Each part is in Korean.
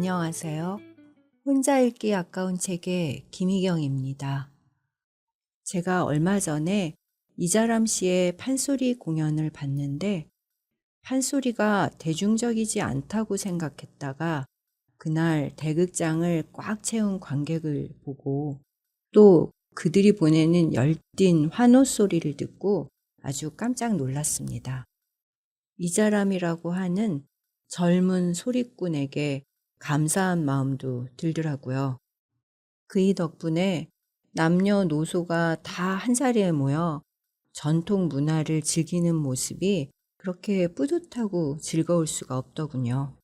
안녕하세요. 혼자 읽기 아까운 책의 김희경입니다. 제가 얼마 전에 이자람 씨의 판소리 공연을 봤는데 판소리가 대중적이지 않다고 생각했다가 그날 대극장을 꽉 채운 관객을 보고 또 그들이 보내는 열띤 환호 소리를 듣고 아주 깜짝 놀랐습니다. 이자람이라고 하는 젊은 소리꾼에게 감사한 마음도 들더라고요. 그이 덕분에 남녀노소가 다 한자리에 모여 전통 문화를 즐기는 모습이 그렇게 뿌듯하고 즐거울 수가 없더군요.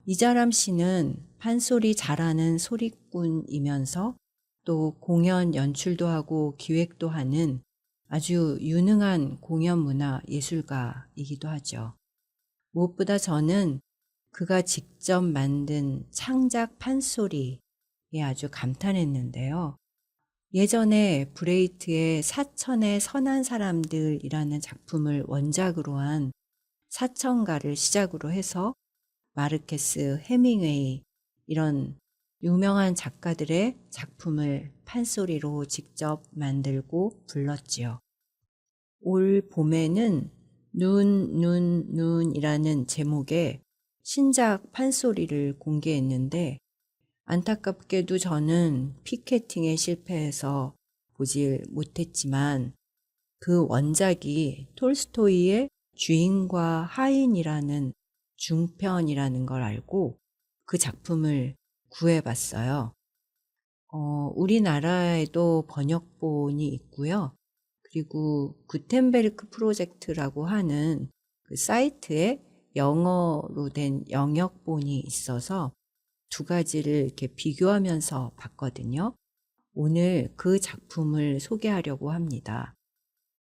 이자람 씨는 판소리 잘하는 소리꾼이면서 또 공연 연출도 하고 기획도 하는 아주 유능한 공연 문화 예술가이기도 하죠. 무엇보다 저는 그가 직접 만든 창작 판소리에 아주 감탄했는데요. 예전에 브레이트의 사천의 선한 사람들이라는 작품을 원작으로 한 사천가를 시작으로 해서 마르케스, 해밍웨이 이런 유명한 작가들의 작품을 판소리로 직접 만들고 불렀지요. 올 봄에는 눈이라는 제목의 신작 판소리를 공개했는데 안타깝게도 저는 피케팅에 실패해서 보질 못했지만 그 원작이 톨스토이의 주인과 하인이라는 중편이라는 걸 알고 그 작품을 구해봤어요. 우리나라에도 번역본이 있고요. 그리고 구텐베르크 프로젝트라고 하는 그 사이트에 영어로 된 영역본이 있어서 두 가지를 이렇게 비교하면서 봤거든요. 오늘 그 작품을 소개하려고 합니다.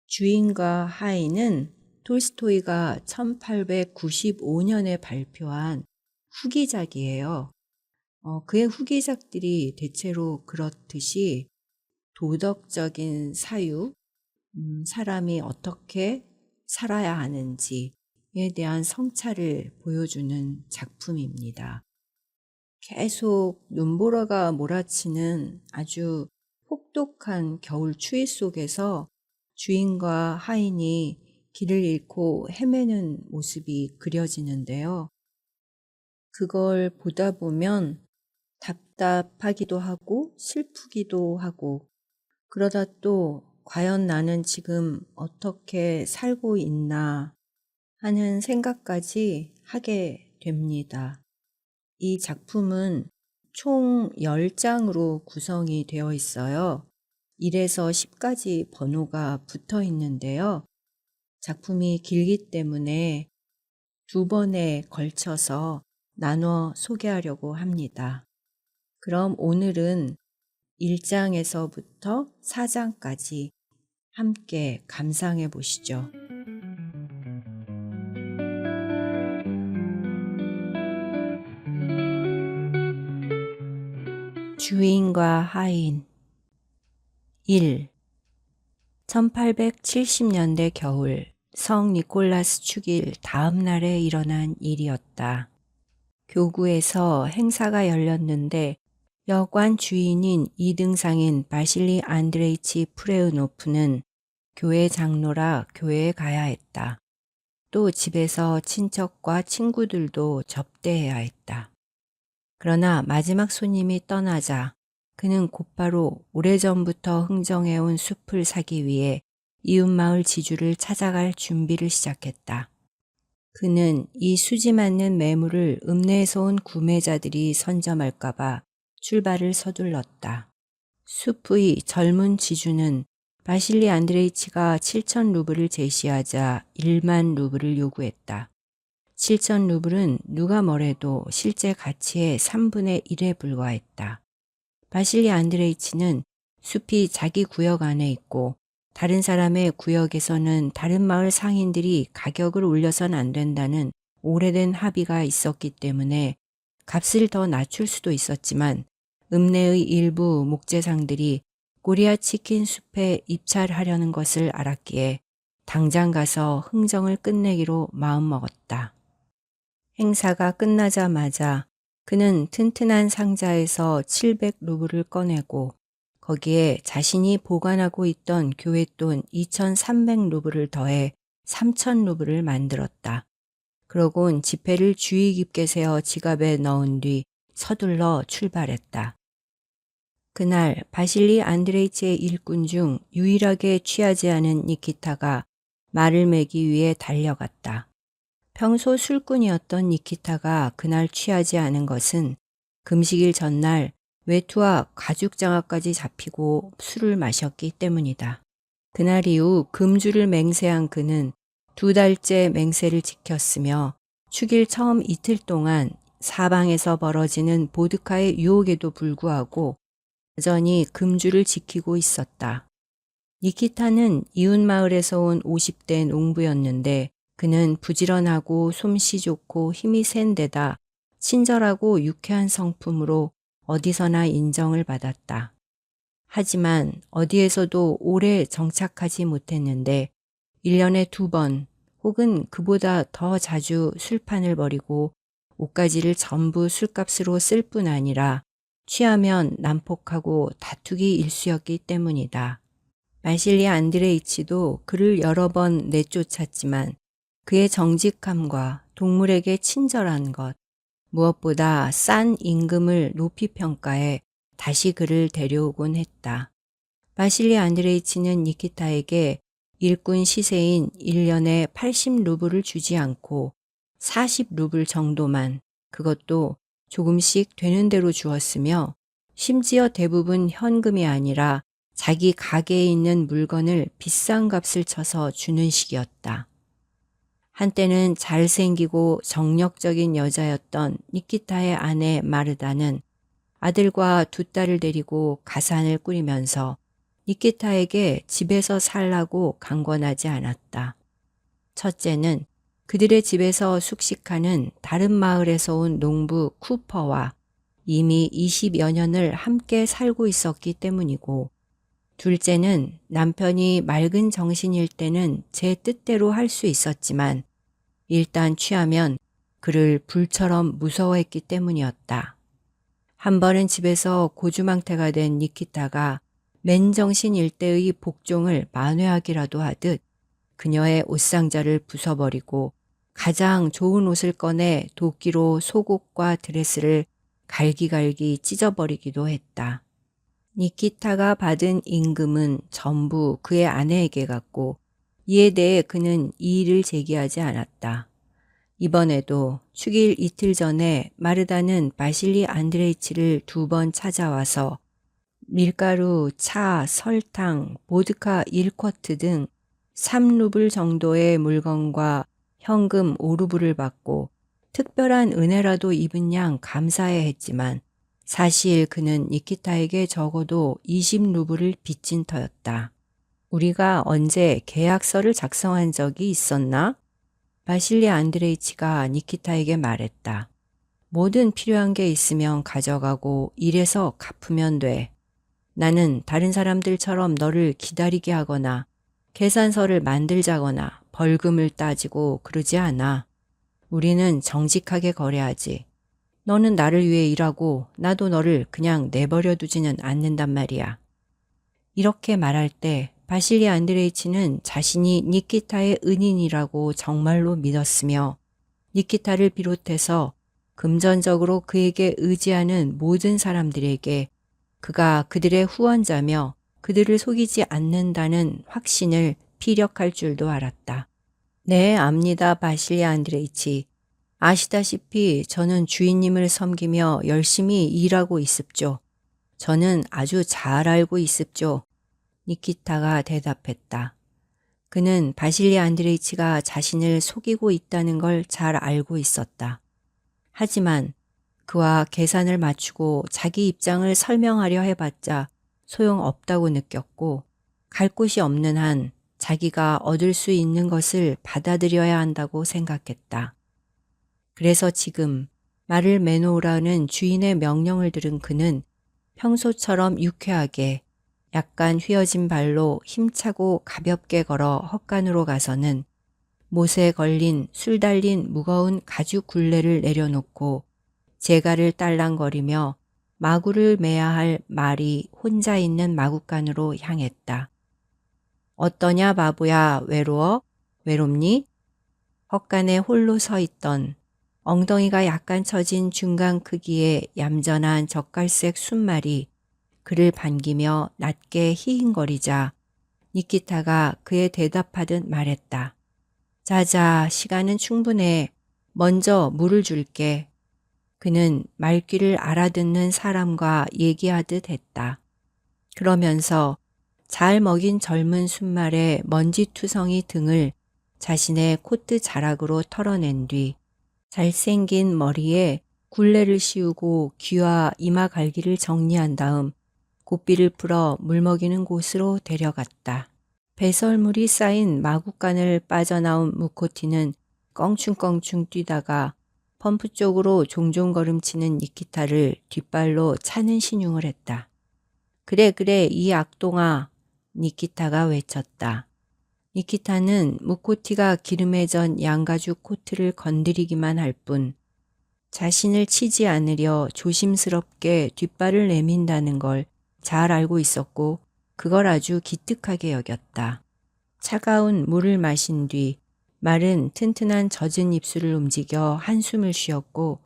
주인과 하인은 톨스토이가 1895년에 발표한 후기작이에요. 그의 후기작들이 대체로 그렇듯이 도덕적인 사유, 사람이 어떻게 살아야 하는지에 대한 성찰을 보여주는 작품입니다. 계속 눈보라가 몰아치는 아주 혹독한 겨울 추위 속에서 주인과 하인이 길을 잃고 헤매는 모습이 그려지는데요. 그걸 보다 보면 답답하기도 하고 슬프기도 하고 그러다 또 과연 나는 지금 어떻게 살고 있나 하는 생각까지 하게 됩니다. 이 작품은 총 10장으로 구성이 되어 있어요. 1에서 10까지 번호가 붙어 있는데요. 작품이 길기 때문에 두 번에 걸쳐서 나눠 소개하려고 합니다. 그럼 오늘은 1장에서부터 4장까지 함께 감상해 보시죠. 주인과 하인 1. 1870년대 겨울 성 니콜라스 축일 다음 날에 일어난 일이었다. 교구에서 행사가 열렸는데 여관 주인인 이등상인 바실리 안드레이치 프레우노프는 교회 장로라 교회에 가야 했다. 또 집에서 친척과 친구들도 접대해야 했다. 그러나 마지막 손님이 떠나자 그는 곧바로 오래전부터 흥정해온 숲을 사기 위해 이웃마을 지주를 찾아갈 준비를 시작했다. 그는 이 수지 맞는 매물을 읍내에서 온 구매자들이 선점할까봐 출발을 서둘렀다. 숲의 젊은 지주는 바실리 안드레이치가 7천 루블을 제시하자 1만 루블을 요구했다. 7천 루블은 누가 뭐래도 실제 가치의 3분의 1에 불과했다. 바실리 안드레이치는 숲이 자기 구역 안에 있고 다른 사람의 구역에서는 다른 마을 상인들이 가격을 올려선 안 된다는 오래된 합의가 있었기 때문에 값을 더 낮출 수도 있었지만 읍내의 일부 목재상들이 꼬리아 치킨 숲에 입찰하려는 것을 알았기에 당장 가서 흥정을 끝내기로 마음먹었다. 행사가 끝나자마자 그는 튼튼한 상자에서 700루블을 꺼내고 거기에 자신이 보관하고 있던 교회돈 2300루블을 더해 3000루블을 만들었다. 그러곤 지폐를 주의 깊게 세어 지갑에 넣은 뒤 서둘러 출발했다. 그날 바실리 안드레이치의 일꾼 중 유일하게 취하지 않은 니키타가 말을 매기 위해 달려갔다. 평소 술꾼이었던 니키타가 그날 취하지 않은 것은 금식일 전날 외투와 가죽 장화까지 잡히고 술을 마셨기 때문이다. 그날 이후 금주를 맹세한 그는 2달째 맹세를 지켰으며 축일 처음 이틀 동안 사방에서 벌어지는 보드카의 유혹에도 불구하고 여전히 금주를 지키고 있었다. 니키타는 이웃마을에서 온 50대 농부였는데 그는 부지런하고 솜씨 좋고 힘이 센 데다 친절하고 유쾌한 성품으로 어디서나 인정을 받았다. 하지만 어디에서도 오래 정착하지 못했는데 1년에 2번 혹은 그보다 더 자주 술판을 벌이고 옷가지를 전부 술값으로 쓸 뿐 아니라 취하면 난폭하고 다투기 일쑤였기 때문이다. 바실리 안드레이치도 그를 여러 번 내쫓았지만 그의 정직함과 동물에게 친절한 것, 무엇보다 싼 임금을 높이 평가해 다시 그를 데려오곤 했다. 바실리 안드레이치는 니키타에게 일꾼 시세인 1년에 80루블을 주지 않고 40루블 정도만, 그것도 조금씩 되는 대로 주었으며 심지어 대부분 현금이 아니라 자기 가게에 있는 물건을 비싼 값을 쳐서 주는 식이었다. 한때는 잘생기고 정력적인 여자였던 니키타의 아내 마르다는 아들과 2딸을 데리고 가산을 꾸리면서 니키타에게 집에서 살라고 강권하지 않았다. 첫째는 그들의 집에서 숙식하는 다른 마을에서 온 농부 쿠퍼와 이미 20여 년을 함께 살고 있었기 때문이고, 둘째는 남편이 맑은 정신일 때는 제 뜻대로 할 수 있었지만 일단 취하면 그를 불처럼 무서워했기 때문이었다. 한 번은 집에서 고주망태가 된 니키타가 맨정신 일대의 복종을 만회하기라도 하듯 그녀의 옷상자를 부숴버리고 가장 좋은 옷을 꺼내 도끼로 속옷과 드레스를 갈기갈기 찢어버리기도 했다. 니키타가 받은 임금은 전부 그의 아내에게 갔고 이에 대해 그는 이의를 제기하지 않았다. 이번에도 축일 이틀 전에 마르다는 바실리 안드레이치를 2번 찾아와서 밀가루, 차, 설탕, 보드카 1쿼트 등 3루블 정도의 물건과 현금 5루블을 받고 특별한 은혜라도 입은 양 감사해 했지만 사실 그는 니키타에게 적어도 20루블을 빚진 터였다. 우리가 언제 계약서를 작성한 적이 있었나? 바실리 안드레이치가 니키타에게 말했다. 뭐든 필요한 게 있으면 가져가고 일해서 갚으면 돼. 나는 다른 사람들처럼 너를 기다리게 하거나 계산서를 만들자거나 벌금을 따지고 그러지 않아. 우리는 정직하게 거래하지. 너는 나를 위해 일하고 나도 너를 그냥 내버려 두지는 않는단 말이야. 이렇게 말할 때 바실리 안드레이치는 자신이 니키타의 은인이라고 정말로 믿었으며 니키타를 비롯해서 금전적으로 그에게 의지하는 모든 사람들에게 그가 그들의 후원자며 그들을 속이지 않는다는 확신을 피력할 줄도 알았다. 네, 압니다, 바실리 안드레이치. 아시다시피 저는 주인님을 섬기며 열심히 일하고 있습죠. 저는 아주 잘 알고 있습죠. 니키타가 대답했다. 그는 바실리 안드레이치가 자신을 속이고 있다는 걸 잘 알고 있었다. 하지만 그와 계산을 맞추고 자기 입장을 설명하려 해봤자 소용없다고 느꼈고 갈 곳이 없는 한 자기가 얻을 수 있는 것을 받아들여야 한다고 생각했다. 그래서 지금 말을 매놓으라는 주인의 명령을 들은 그는 평소처럼 유쾌하게 약간 휘어진 발로 힘차고 가볍게 걸어 헛간으로 가서는 못에 걸린 술 달린 무거운 가죽 굴레를 내려놓고 재갈을 딸랑거리며 마구를 매야 할 말이 혼자 있는 마구간으로 향했다. 어떠냐 바보야, 외로워? 외롭니? 헛간에 홀로 서 있던 엉덩이가 약간 처진 중간 크기의 얌전한 젓갈색 순말이 그를 반기며 낮게 히힝거리자 니키타가 그에 대답하듯 말했다. 자자, 시간은 충분해. 먼저 물을 줄게. 그는 말귀를 알아듣는 사람과 얘기하듯 했다. 그러면서 잘 먹인 젊은 순말의 먼지투성이 등을 자신의 코트 자락으로 털어낸 뒤 잘생긴 머리에 굴레를 씌우고 귀와 이마 갈기를 정리한 다음 고삐를 풀어 물 먹이는 곳으로 데려갔다. 배설물이 쌓인 마구간을 빠져나온 무코티는 껑충껑충 뛰다가 펌프 쪽으로 종종 걸음치는 니키타를 뒷발로 차는 신용을 했다. 그래 그래 이 악동아, 니키타가 외쳤다. 니키타는 무코티가 기름에 전 양가죽 코트를 건드리기만 할 뿐 자신을 치지 않으려 조심스럽게 뒷발을 내민다는 걸 잘 알고 있었고 그걸 아주 기특하게 여겼다. 차가운 물을 마신 뒤 마른 튼튼한 젖은 입술을 움직여 한숨을 쉬었고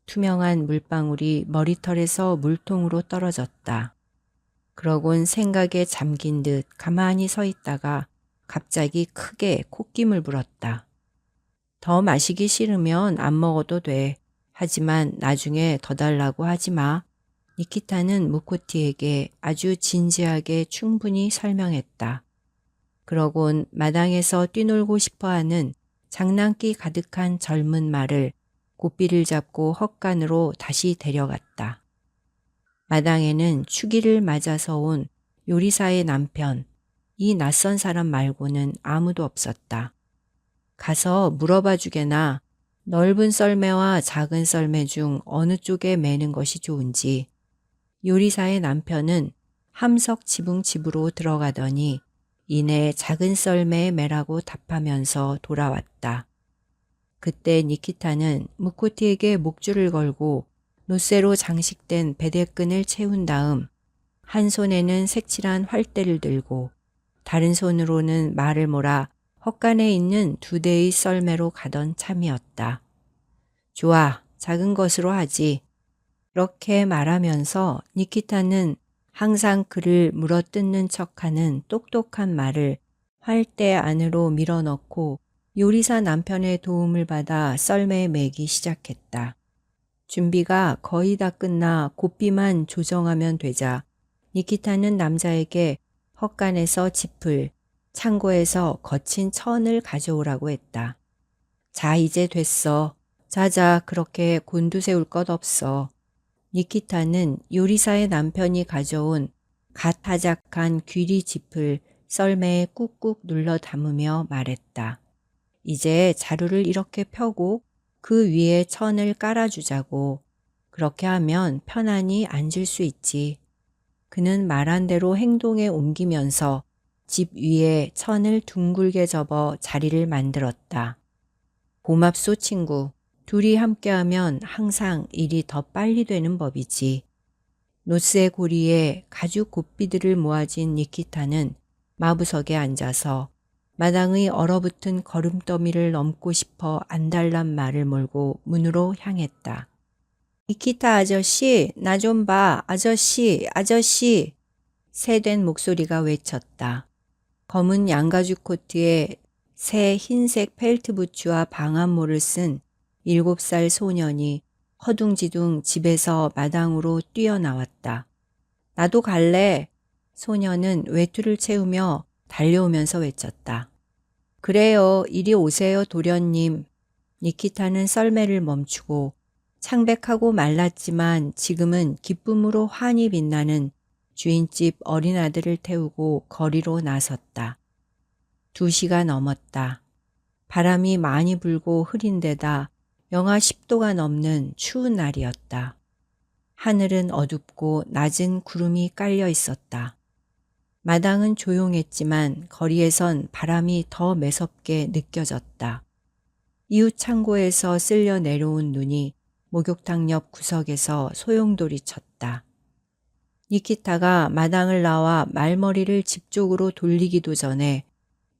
투명한 물방울이 머리털에서 물통으로 떨어졌다. 그러곤 생각에 잠긴 듯 가만히 서 있다가 갑자기 크게 콧김을 불었다. 더 마시기 싫으면 안 먹어도 돼. 하지만 나중에 더 달라고 하지 마. 니키타는 무코티에게 아주 진지하게 충분히 설명했다. 그러곤 마당에서 뛰놀고 싶어하는 장난기 가득한 젊은 말을 고삐를 잡고 헛간으로 다시 데려갔다. 마당에는 추기를 맞아서 온 요리사의 남편, 이 낯선 사람 말고는 아무도 없었다. 가서 물어봐 주게나 넓은 썰매와 작은 썰매 중 어느 쪽에 매는 것이 좋은지. 요리사의 남편은 함석 지붕 집으로 들어가더니 이내 작은 썰매에 매라고 답하면서 돌아왔다. 그때 니키타는 무코티에게 목줄을 걸고 노쇠로 장식된 베대끈을 채운 다음 한 손에는 색칠한 활대를 들고 다른 손으로는 말을 몰아 헛간에 있는 2대의 썰매로 가던 참이었다. 좋아, 작은 것으로 하지. 그렇게 말하면서 니키타는 항상 그를 물어뜯는 척하는 똑똑한 말을 활대 안으로 밀어넣고 요리사 남편의 도움을 받아 썰매에 매기 시작했다. 준비가 거의 다 끝나 고삐만 조정하면 되자 니키타는 남자에게 헛간에서 짚을, 창고에서 거친 천을 가져오라고 했다. 자, 이제 됐어. 자자, 그렇게 곤두세울 것 없어. 니키타는 요리사의 남편이 가져온 갓 타작한 귀리 짚을 썰매에 꾹꾹 눌러 담으며 말했다. 이제 자루를 이렇게 펴고 그 위에 천을 깔아주자고. 그렇게 하면 편안히 앉을 수 있지. 그는 말한 대로 행동에 옮기면서 집 위에 천을 둥글게 접어 자리를 만들었다. 고맙소 친구. 둘이 함께하면 항상 일이 더 빨리 되는 법이지. 노스의 고리에 가죽 고삐들을 모아진 니키타는 마부석에 앉아서 마당의 얼어붙은 거름더미를 넘고 싶어 안달난 말을 몰고 문으로 향했다. 니키타 아저씨, 나 좀 봐. 아저씨, 아저씨. 새된 목소리가 외쳤다. 검은 양가죽 코트에 새 흰색 펠트 부츠와 방한모를 쓴 7살 소년이 허둥지둥 집에서 마당으로 뛰어나왔다. 나도 갈래. 소년은 외투를 채우며 달려오면서 외쳤다. 그래요. 이리 오세요, 도련님. 니키타는 썰매를 멈추고 창백하고 말랐지만 지금은 기쁨으로 환히 빛나는 주인집 어린아들을 태우고 거리로 나섰다. 2시가 넘었다. 바람이 많이 불고 흐린 데다 영하 10도가 넘는 추운 날이었다. 하늘은 어둡고 낮은 구름이 깔려 있었다. 마당은 조용했지만 거리에선 바람이 더 매섭게 느껴졌다. 이웃 창고에서 쓸려 내려온 눈이 목욕탕 옆 구석에서 소용돌이 쳤다. 니키타가 마당을 나와 말머리를 집 쪽으로 돌리기도 전에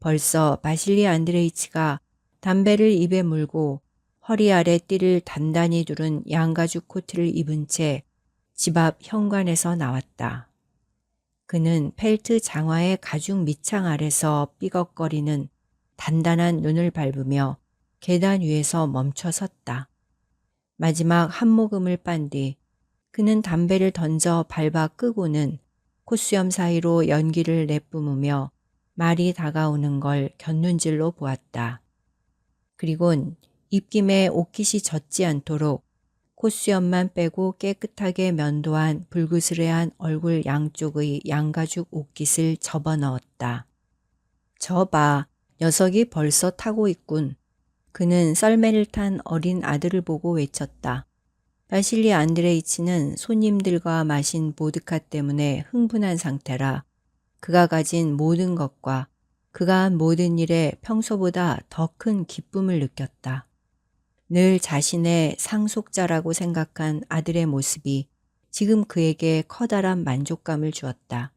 벌써 바실리 안드레이치가 담배를 입에 물고 허리 아래 띠를 단단히 두른 양가죽 코트를 입은 채 집 앞 현관에서 나왔다. 그는 펠트 장화의 가죽 밑창 아래서 삐걱거리는 단단한 눈을 밟으며 계단 위에서 멈춰 섰다. 마지막 한 모금을 빤 뒤 그는 담배를 던져 밟아 끄고는 콧수염 사이로 연기를 내뿜으며 말이 다가오는 걸 곁눈질로 보았다. 그리곤 입김에 옷깃이 젖지 않도록 콧수염만 빼고 깨끗하게 면도한 불그스레한 얼굴 양쪽의 양가죽 옷깃을 접어넣었다. 저 봐, 녀석이 벌써 타고 있군. 그는 썰매를 탄 어린 아들을 보고 외쳤다. 바실리 안드레이치는 손님들과 마신 보드카 때문에 흥분한 상태라 그가 가진 모든 것과 그가 한 모든 일에 평소보다 더 큰 기쁨을 느꼈다. 늘 자신의 상속자라고 생각한 아들의 모습이 지금 그에게 커다란 만족감을 주었다.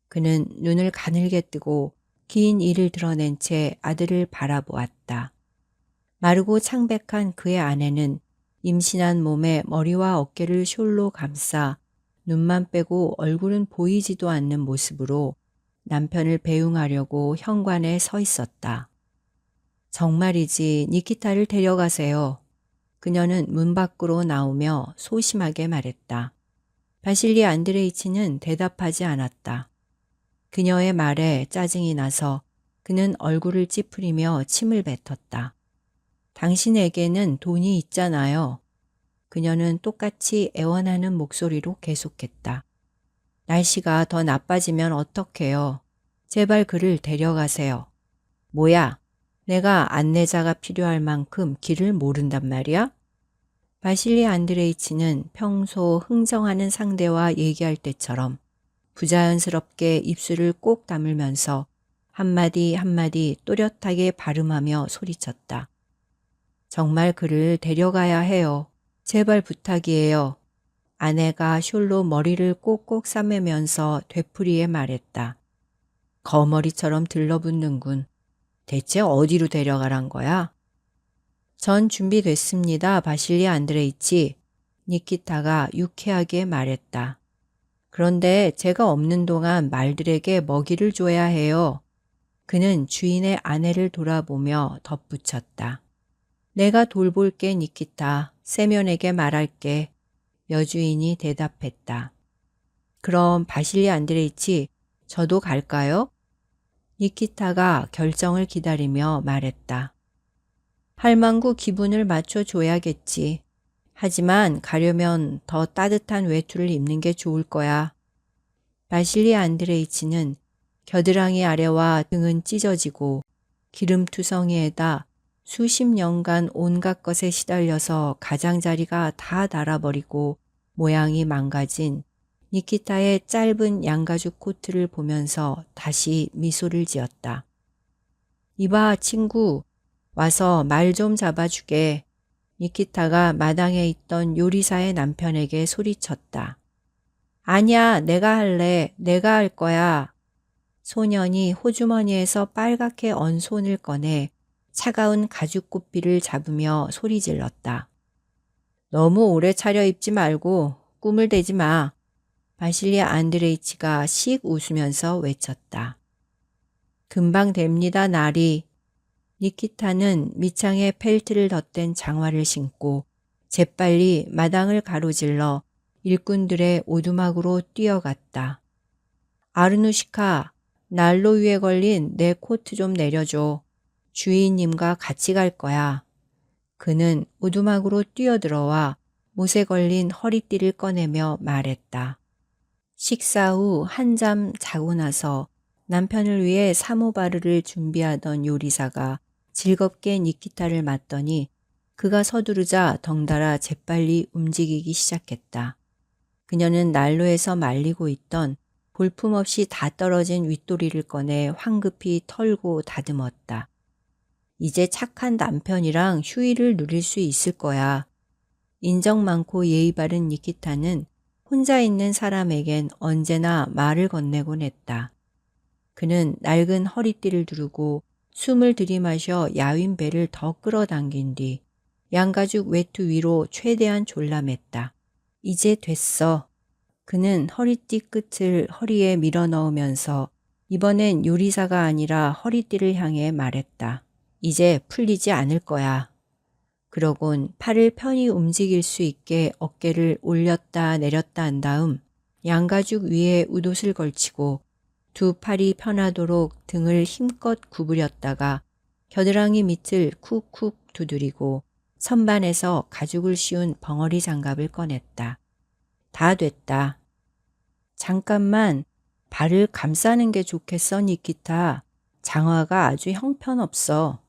그는 눈을 가늘게 뜨고 긴 이를 드러낸 채 아들을 바라보았다. 마르고 창백한 그의 아내는 임신한 몸에 머리와 어깨를 숄로 감싸 눈만 빼고 얼굴은 보이지도 않는 모습으로 남편을 배웅하려고 현관에 서 있었다. 정말이지 니키타를 데려가세요. 그녀는 문 밖으로 나오며 소심하게 말했다. 바실리 안드레이치는 대답하지 않았다. 그녀의 말에 짜증이 나서 그는 얼굴을 찌푸리며 침을 뱉었다. 당신에게는 돈이 있잖아요. 그녀는 똑같이 애원하는 목소리로 계속했다. 날씨가 더 나빠지면 어떡해요. 제발 그를 데려가세요. 뭐야? 내가 안내자가 필요할 만큼 길을 모른단 말이야? 바실리 안드레이치는 평소 흥정하는 상대와 얘기할 때처럼 부자연스럽게 입술을 꼭 다물면서 한마디 한마디 또렷하게 발음하며 소리쳤다. 정말 그를 데려가야 해요. 제발 부탁이에요. 아내가 숄로 머리를 꼭꼭 싸매면서 되풀이에 말했다. 거머리처럼 들러붙는군. 대체 어디로 데려가란 거야? 전 준비됐습니다, 바실리 안드레이치. 니키타가 유쾌하게 말했다. 그런데 제가 없는 동안 말들에게 먹이를 줘야 해요. 그는 주인의 아내를 돌아보며 덧붙였다. 내가 돌볼게, 니키타. 세면에게 말할게. 여주인이 대답했다. 그럼 바실리 안드레이치, 저도 갈까요? 니키타가 결정을 기다리며 말했다. 할망구 기분을 맞춰줘야겠지. 하지만 가려면 더 따뜻한 외투를 입는 게 좋을 거야. 바실리 안드레이치는 겨드랑이 아래와 등은 찢어지고 기름투성이에다 수십 년간 온갖 것에 시달려서 가장자리가 다 닳아버리고 모양이 망가진 니키타의 짧은 양가죽 코트를 보면서 다시 미소를 지었다. 이봐 친구, 와서 말 좀 잡아주게. 니키타가 마당에 있던 요리사의 남편에게 소리쳤다. 아니야, 내가 할래. 내가 할 거야. 소년이 호주머니에서 빨갛게 언 손을 꺼내 차가운 가죽 꽃비를 잡으며 소리 질렀다. 너무 오래 차려입지 말고 꿈을 대지 마. 바실리 안드레이치가 씩 웃으면서 외쳤다. 금방 됩니다, 날이. 니키타는 밑창에 펠트를 덧댄 장화를 신고 재빨리 마당을 가로질러 일꾼들의 오두막으로 뛰어갔다. 아르누시카, 난로 위에 걸린 내 코트 좀 내려줘. 주인님과 같이 갈 거야. 그는 오두막으로 뛰어들어와 못에 걸린 허리띠를 꺼내며 말했다. 식사 후 한잠 자고 나서 남편을 위해 사모바르를 준비하던 요리사가 즐겁게 니키타를 맞더니 그가 서두르자 덩달아 재빨리 움직이기 시작했다. 그녀는 난로에서 말리고 있던 볼품없이 다 떨어진 윗도리를 꺼내 황급히 털고 다듬었다. 이제 착한 남편이랑 휴일을 누릴 수 있을 거야. 인정 많고 예의 바른 니키타는 혼자 있는 사람에겐 언제나 말을 건네곤 했다. 그는 낡은 허리띠를 두르고 숨을 들이마셔 야윈 배를 더 끌어당긴 뒤 양가죽 외투 위로 최대한 졸라맸다. 이제 됐어. 그는 허리띠 끝을 허리에 밀어 넣으면서 이번엔 요리사가 아니라 허리띠를 향해 말했다. 이제 풀리지 않을 거야. 그러곤 팔을 편히 움직일 수 있게 어깨를 올렸다 내렸다 한 다음 양가죽 위에 웃옷을 걸치고 두 팔이 편하도록 등을 힘껏 구부렸다가 겨드랑이 밑을 쿡쿡 두드리고 선반에서 가죽을 씌운 벙어리 장갑을 꺼냈다. 다 됐다. 잠깐만, 발을 감싸는 게 좋겠어, 니키타. 장화가 아주 형편없어.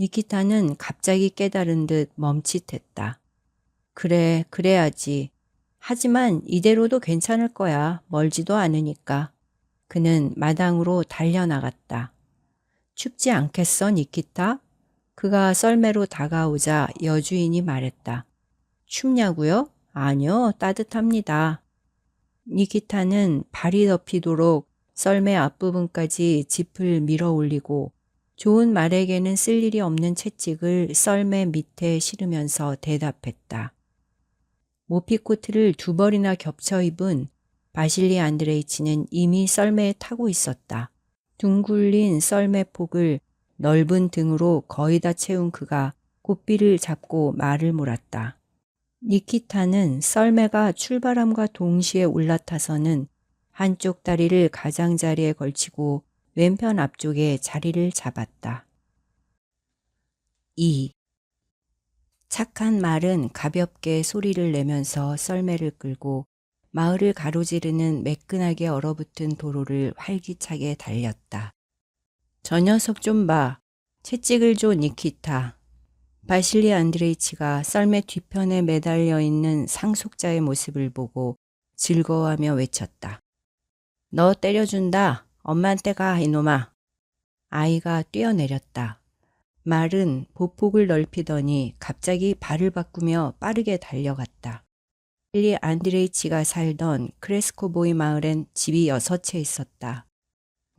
니키타는 갑자기 깨달은 듯 멈칫했다. 그래, 그래야지. 하지만 이대로도 괜찮을 거야. 멀지도 않으니까. 그는 마당으로 달려나갔다. 춥지 않겠어, 니키타? 그가 썰매로 다가오자 여주인이 말했다. 춥냐고요? 아니요, 따뜻합니다. 니키타는 발이 덮이도록 썰매 앞부분까지 짚을 밀어 올리고 좋은 말에게는 쓸 일이 없는 채찍을 썰매 밑에 실으면서 대답했다. 모피코트를 두 벌이나 겹쳐 입은 바실리 안드레이치는 이미 썰매에 타고 있었다. 둥글린 썰매폭을 넓은 등으로 거의 다 채운 그가 꽃비를 잡고 말을 몰았다. 니키타는 썰매가 출발함과 동시에 올라타서는 한쪽 다리를 가장자리에 걸치고 왼편 앞쪽에 자리를 잡았다. 2. 착한 말은 가볍게 소리를 내면서 썰매를 끌고 마을을 가로지르는 매끈하게 얼어붙은 도로를 활기차게 달렸다. 저 녀석 좀 봐. 채찍을 줘, 니키타. 바실리 안드레이치가 썰매 뒤편에 매달려 있는 상속자의 모습을 보고 즐거워하며 외쳤다. 너 때려준다. 엄마한테 가, 이놈아. 아이가 뛰어내렸다. 말은 보폭을 넓히더니 갑자기 발을 바꾸며 빠르게 달려갔다. 바실리 안드레이치가 살던 크레스코보이 마을엔 집이 6채 있었다.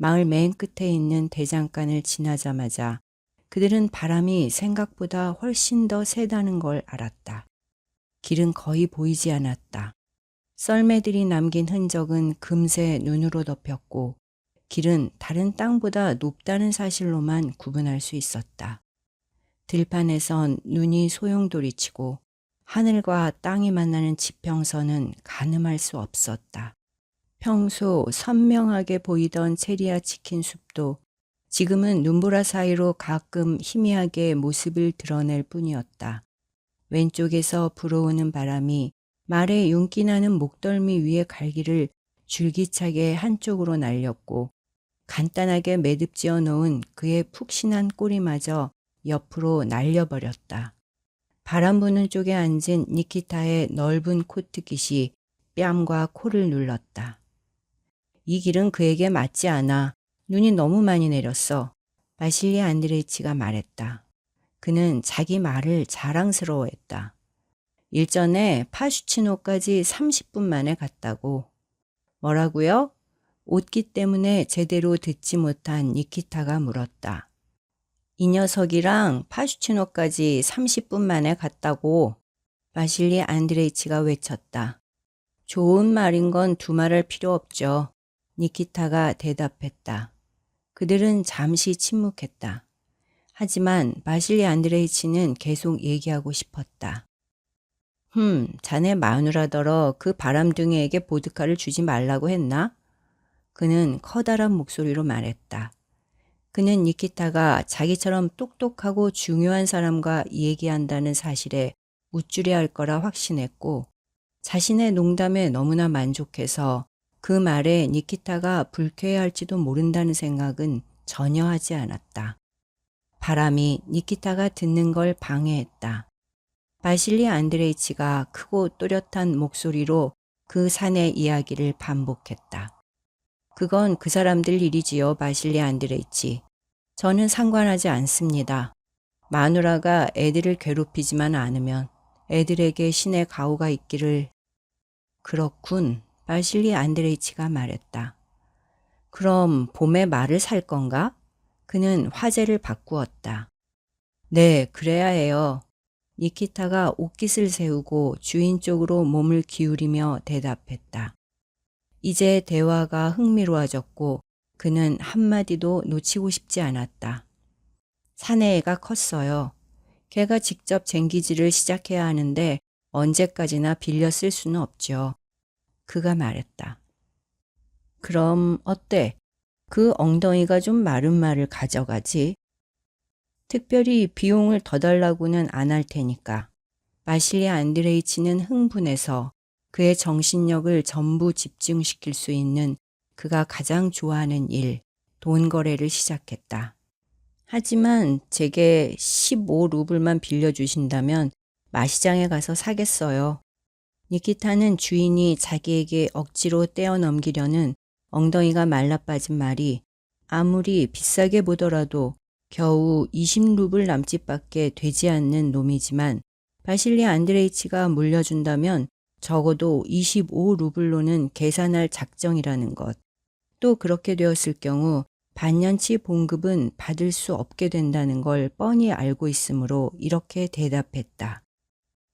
마을 맨 끝에 있는 대장간을 지나자마자 그들은 바람이 생각보다 훨씬 더 세다는 걸 알았다. 길은 거의 보이지 않았다. 썰매들이 남긴 흔적은 금세 눈으로 덮였고 길은 다른 땅보다 높다는 사실로만 구분할 수 있었다. 들판에선 눈이 소용돌이치고 하늘과 땅이 만나는 지평선은 가늠할 수 없었다. 평소 선명하게 보이던 체리아 치킨 숲도 지금은 눈보라 사이로 가끔 희미하게 모습을 드러낼 뿐이었다. 왼쪽에서 불어오는 바람이 말의 윤기 나는 목덜미 위의 갈기를 줄기차게 한쪽으로 날렸고 간단하게 매듭지어 놓은 그의 푹신한 꼬리마저 옆으로 날려버렸다. 바람 부는 쪽에 앉은 니키타의 넓은 코트깃이 뺨과 코를 눌렀다. 이 길은 그에게 맞지 않아. 눈이 너무 많이 내렸어. 바실리 안드레이치가 말했다. 그는 자기 말을 자랑스러워했다. 일전에 파슈치노까지 30분 만에 갔다고. 뭐라고요? 옷기 때문에 제대로 듣지 못한 니키타가 물었다. 이 녀석이랑 파슈치노까지 30분 만에 갔다고. 바실리 안드레이치가 외쳤다. 좋은 말인 건 두말할 필요 없죠. 니키타가 대답했다. 그들은 잠시 침묵했다. 하지만 바실리 안드레이치는 계속 얘기하고 싶었다. 자네 마누라더러 그 바람둥이에게 보드카를 주지 말라고 했나? 그는 커다란 목소리로 말했다. 그는 니키타가 자기처럼 똑똑하고 중요한 사람과 얘기한다는 사실에 우쭐해야 할 거라 확신했고 자신의 농담에 너무나 만족해서 그 말에 니키타가 불쾌해할지도 모른다는 생각은 전혀 하지 않았다. 바람이 니키타가 듣는 걸 방해했다. 바실리 안드레이치가 크고 또렷한 목소리로 그 사내 이야기를 반복했다. 그건 그 사람들 일이지요, 바실리 안드레이치. 저는 상관하지 않습니다. 마누라가 애들을 괴롭히지만 않으면 애들에게 신의 가호가 있기를. 그렇군. 바실리 안드레이치가 말했다. 그럼 봄에 말을 살 건가? 그는 화제를 바꾸었다. 네, 그래야 해요. 니키타가 옷깃을 세우고 주인 쪽으로 몸을 기울이며 대답했다. 이제 대화가 흥미로워졌고 그는 한마디도 놓치고 싶지 않았다. 사내 애가 컸어요. 걔가 직접 쟁기질을 시작해야 하는데 언제까지나 빌려 쓸 수는 없죠. 그가 말했다. 그럼 어때? 그 엉덩이가 좀 마른 말을 가져가지. 특별히 비용을 더 달라고는 안 할 테니까. 바실리 안드레이치는 흥분해서 그의 정신력을 전부 집중시킬 수 있는 그가 가장 좋아하는 일, 돈 거래를 시작했다. 하지만 제게 15루블만 빌려주신다면 마시장에 가서 사겠어요. 니키타는 주인이 자기에게 억지로 떼어넘기려는 엉덩이가 말라빠진 말이 아무리 비싸게 보더라도 겨우 20루블 남짓밖에 되지 않는 놈이지만 바실리 안드레이치가 물려준다면 적어도 25루블로는 계산할 작정이라는 것. 또 그렇게 되었을 경우 반년치 봉급은 받을 수 없게 된다는 걸 뻔히 알고 있으므로 이렇게 대답했다.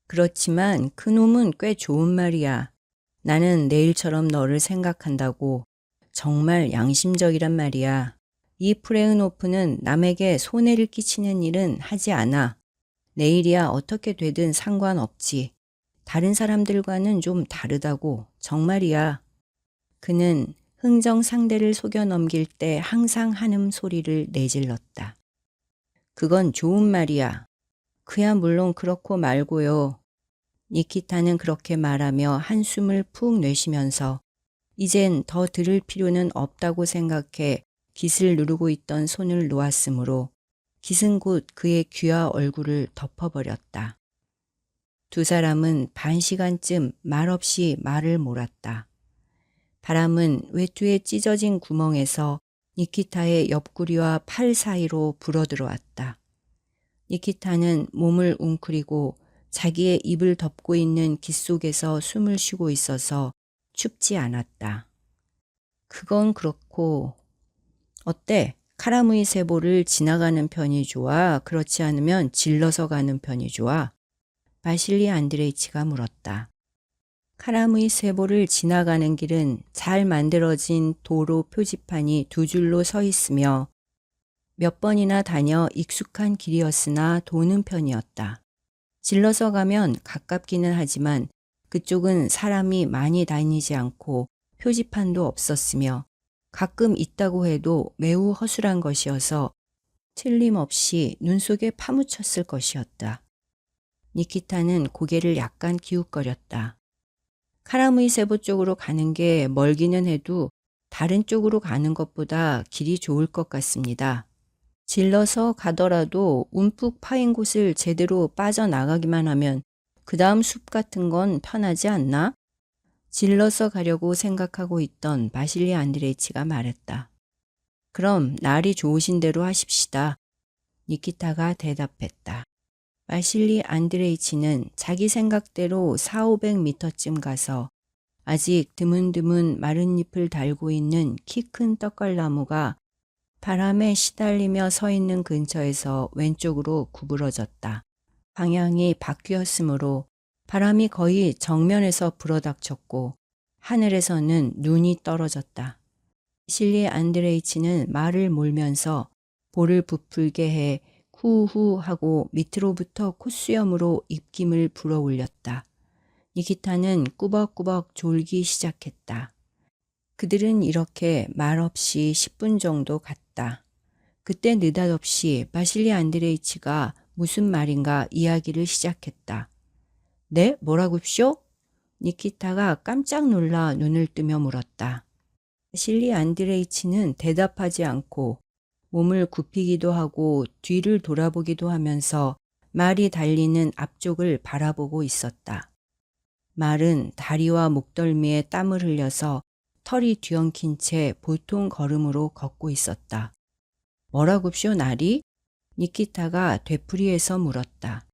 그렇지만 그놈은 꽤 좋은 말이야. 나는 내일처럼 너를 생각한다고. 정말 양심적이란 말이야. 이 프레은호프는 남에게 손해를 끼치는 일은 하지 않아. 내일이야 어떻게 되든 상관없지. 다른 사람들과는 좀 다르다고. 정말이야. 그는 흥정 상대를 속여 넘길 때 항상 한음 소리를 내질렀다. 그건 좋은 말이야. 그야 물론 그렇고 말고요. 니키타는 그렇게 말하며 한숨을 푹 내쉬면서 이젠 더 들을 필요는 없다고 생각해 깃을 누르고 있던 손을 놓았으므로 깃은 곧 그의 귀와 얼굴을 덮어버렸다. 두 사람은 반 시간쯤 말없이 말을 몰았다. 바람은 외투의 찢어진 구멍에서 니키타의 옆구리와 팔 사이로 불어들어왔다. 니키타는 몸을 웅크리고 자기의 입을 덮고 있는 깃 속에서 숨을 쉬고 있어서 춥지 않았다. 그건 그렇고 어때? 카라무이 세보를 지나가는 편이 좋아? 그렇지 않으면 질러서 가는 편이 좋아? 바실리 안드레이치가 물었다. 카라무이 세보를 지나가는 길은 잘 만들어진 도로 표지판이 두 줄로 서 있으며 몇 번이나 다녀 익숙한 길이었으나 도는 편이었다. 질러서 가면 가깝기는 하지만 그쪽은 사람이 많이 다니지 않고 표지판도 없었으며 가끔 있다고 해도 매우 허술한 것이어서 틀림없이 눈 속에 파묻혔을 것이었다. 니키타는 고개를 약간 기웃거렸다. 카라무이 세보 쪽으로 가는 게 멀기는 해도 다른 쪽으로 가는 것보다 길이 좋을 것 같습니다. 질러서 가더라도 움푹 파인 곳을 제대로 빠져나가기만 하면 그 다음 숲 같은 건 편하지 않나? 질러서 가려고 생각하고 있던 바실리 안드레이치가 말했다. 그럼 날이 좋으신 대로 하십시다. 니키타가 대답했다. 바실리 안드레이치는 자기 생각대로 400~500m쯤 가서 아직 드문드문 마른 잎을 달고 있는 키 큰 떡갈나무가 바람에 시달리며 서 있는 근처에서 왼쪽으로 구부러졌다. 방향이 바뀌었으므로 바람이 거의 정면에서 불어닥쳤고 하늘에서는 눈이 떨어졌다. 실리 안드레이치는 말을 몰면서 볼을 부풀게 해 후후 하고 밑으로부터 콧수염으로 입김을 불어올렸다. 니키타는 꾸벅꾸벅 졸기 시작했다. 그들은 이렇게 말없이 10분 정도 갔다. 그때 느닷없이 바실리 안드레이치가 무슨 말인가 이야기를 시작했다. 네? 뭐라고쇼? 니키타가 깜짝 놀라 눈을 뜨며 물었다. 바실리 안드레이치는 대답하지 않고 몸을 굽히기도 하고 뒤를 돌아보기도 하면서 말이 달리는 앞쪽을 바라보고 있었다. 말은 다리와 목덜미에 땀을 흘려서 털이 뒤엉킨 채 보통 걸음으로 걷고 있었다. 뭐라고쇼 나리? 니키타가 되풀이해서 물었다.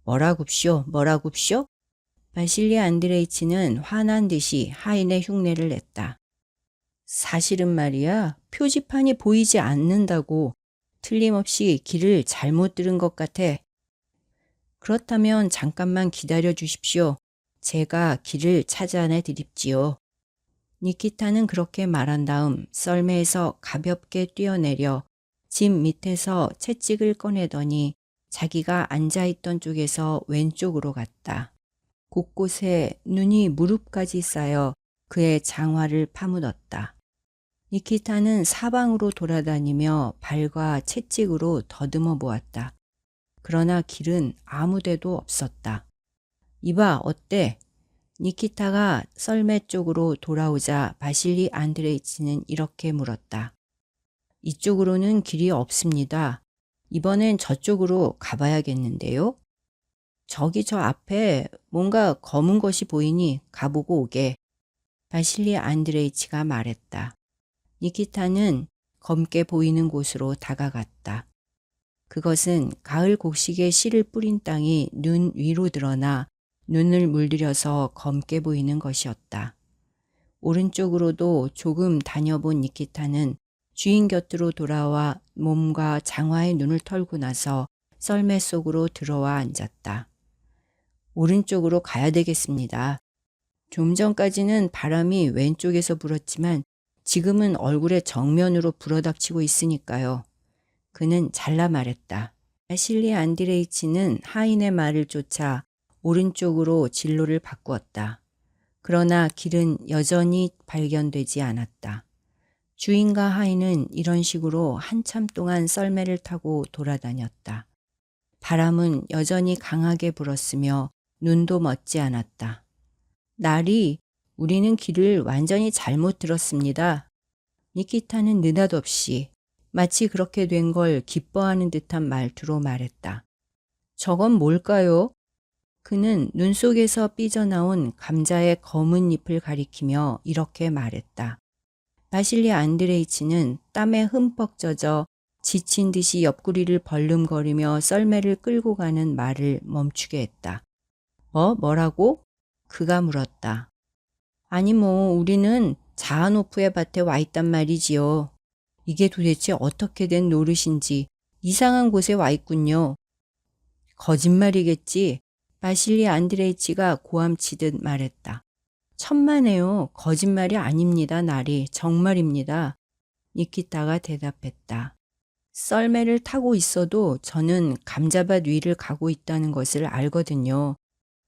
뭐라굽쇼? 뭐라굽쇼? 바실리 안드레이치는 화난 듯이 하인의 흉내를 냈다. 사실은 말이야, 표지판이 보이지 않는다고. 틀림없이 길을 잘못 들은 것 같아. 그렇다면 잠깐만 기다려 주십시오. 제가 길을 찾아내 드립지요. 니키타는 그렇게 말한 다음 썰매에서 가볍게 뛰어내려 집 밑에서 채찍을 꺼내더니 자기가 앉아있던 쪽에서 왼쪽으로 갔다. 곳곳에 눈이 무릎까지 쌓여 그의 장화를 파묻었다. 니키타는 사방으로 돌아다니며 발과 채찍으로 더듬어 보았다. 그러나 길은 아무 데도 없었다. 이봐, 어때? 니키타가 썰매 쪽으로 돌아오자 바실리 안드레이치는 이렇게 물었다. 이쪽으로는 길이 없습니다. 이번엔 저쪽으로 가봐야겠는데요? 저기 저 앞에 뭔가 검은 것이 보이니 가보고 오게. 바실리 안드레이치가 말했다. 니키타는 검게 보이는 곳으로 다가갔다. 그것은 가을 곡식에 씨를 뿌린 땅이 눈 위로 드러나 눈을 물들여서 검게 보이는 것이었다. 오른쪽으로도 조금 다녀본 니키타는 주인 곁으로 돌아와 몸과 장화의 눈을 털고 나서 썰매 속으로 들어와 앉았다. 오른쪽으로 가야 되겠습니다. 좀 전까지는 바람이 왼쪽에서 불었지만 지금은 얼굴에 정면으로 불어닥치고 있으니까요. 그는 잘라 말했다. 바실리 안드레이치는 하인의 말을 쫓아 오른쪽으로 진로를 바꾸었다. 그러나 길은 여전히 발견되지 않았다. 주인과 하인은 이런 식으로 한참 동안 썰매를 타고 돌아다녔다. 바람은 여전히 강하게 불었으며 눈도 멎지 않았다. 날이 우리는 길을 완전히 잘못 들었습니다. 니키타는 느닷없이 마치 그렇게 된 걸 기뻐하는 듯한 말투로 말했다. 저건 뭘까요? 그는 눈 속에서 삐져나온 감자의 검은 잎을 가리키며 이렇게 말했다. 바실리 안드레이치는 땀에 흠뻑 젖어 지친 듯이 옆구리를 벌름거리며 썰매를 끌고 가는 말을 멈추게 했다. 뭐라고? 그가 물었다. 아니 우리는 자하노프의 밭에 와 있단 말이지요. 이게 도대체 어떻게 된 노릇인지 이상한 곳에 와 있군요. 거짓말이겠지. 바실리 안드레이치가 고함치듯 말했다. 천만에요. 거짓말이 아닙니다. 날이 정말입니다. 니키타가 대답했다. 썰매를 타고 있어도 저는 감자밭 위를 가고 있다는 것을 알거든요.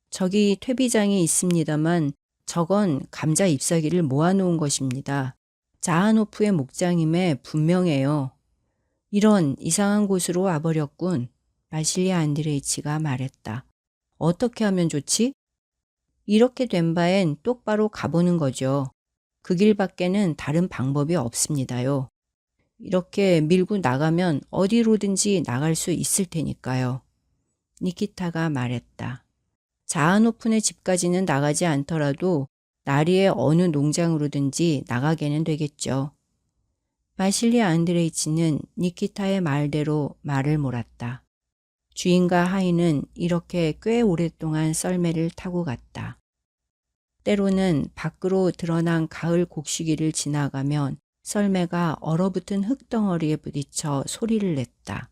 저기 퇴비장이 있습니다만 저건 감자 잎사귀를 모아놓은 것입니다. 자하노프의 목장임에 분명해요. 이런 이상한 곳으로 와버렸군. 바실리 안드레이치가 말했다. 어떻게 하면 좋지? 이렇게 된 바엔 똑바로 가보는 거죠. 그 길밖에는 다른 방법이 없습니다요. 이렇게 밀고 나가면 어디로든지 나갈 수 있을 테니까요. 니키타가 말했다. 자하노프네 집까지는 나가지 않더라도 나리의 어느 농장으로든지 나가게는 되겠죠. 바실리 안드레이치는 니키타의 말대로 말을 몰았다. 주인과 하인은 이렇게 꽤 오랫동안 썰매를 타고 갔다. 때로는 밖으로 드러난 가을 곡식이를 지나가면 썰매가 얼어붙은 흙덩어리에 부딪혀 소리를 냈다.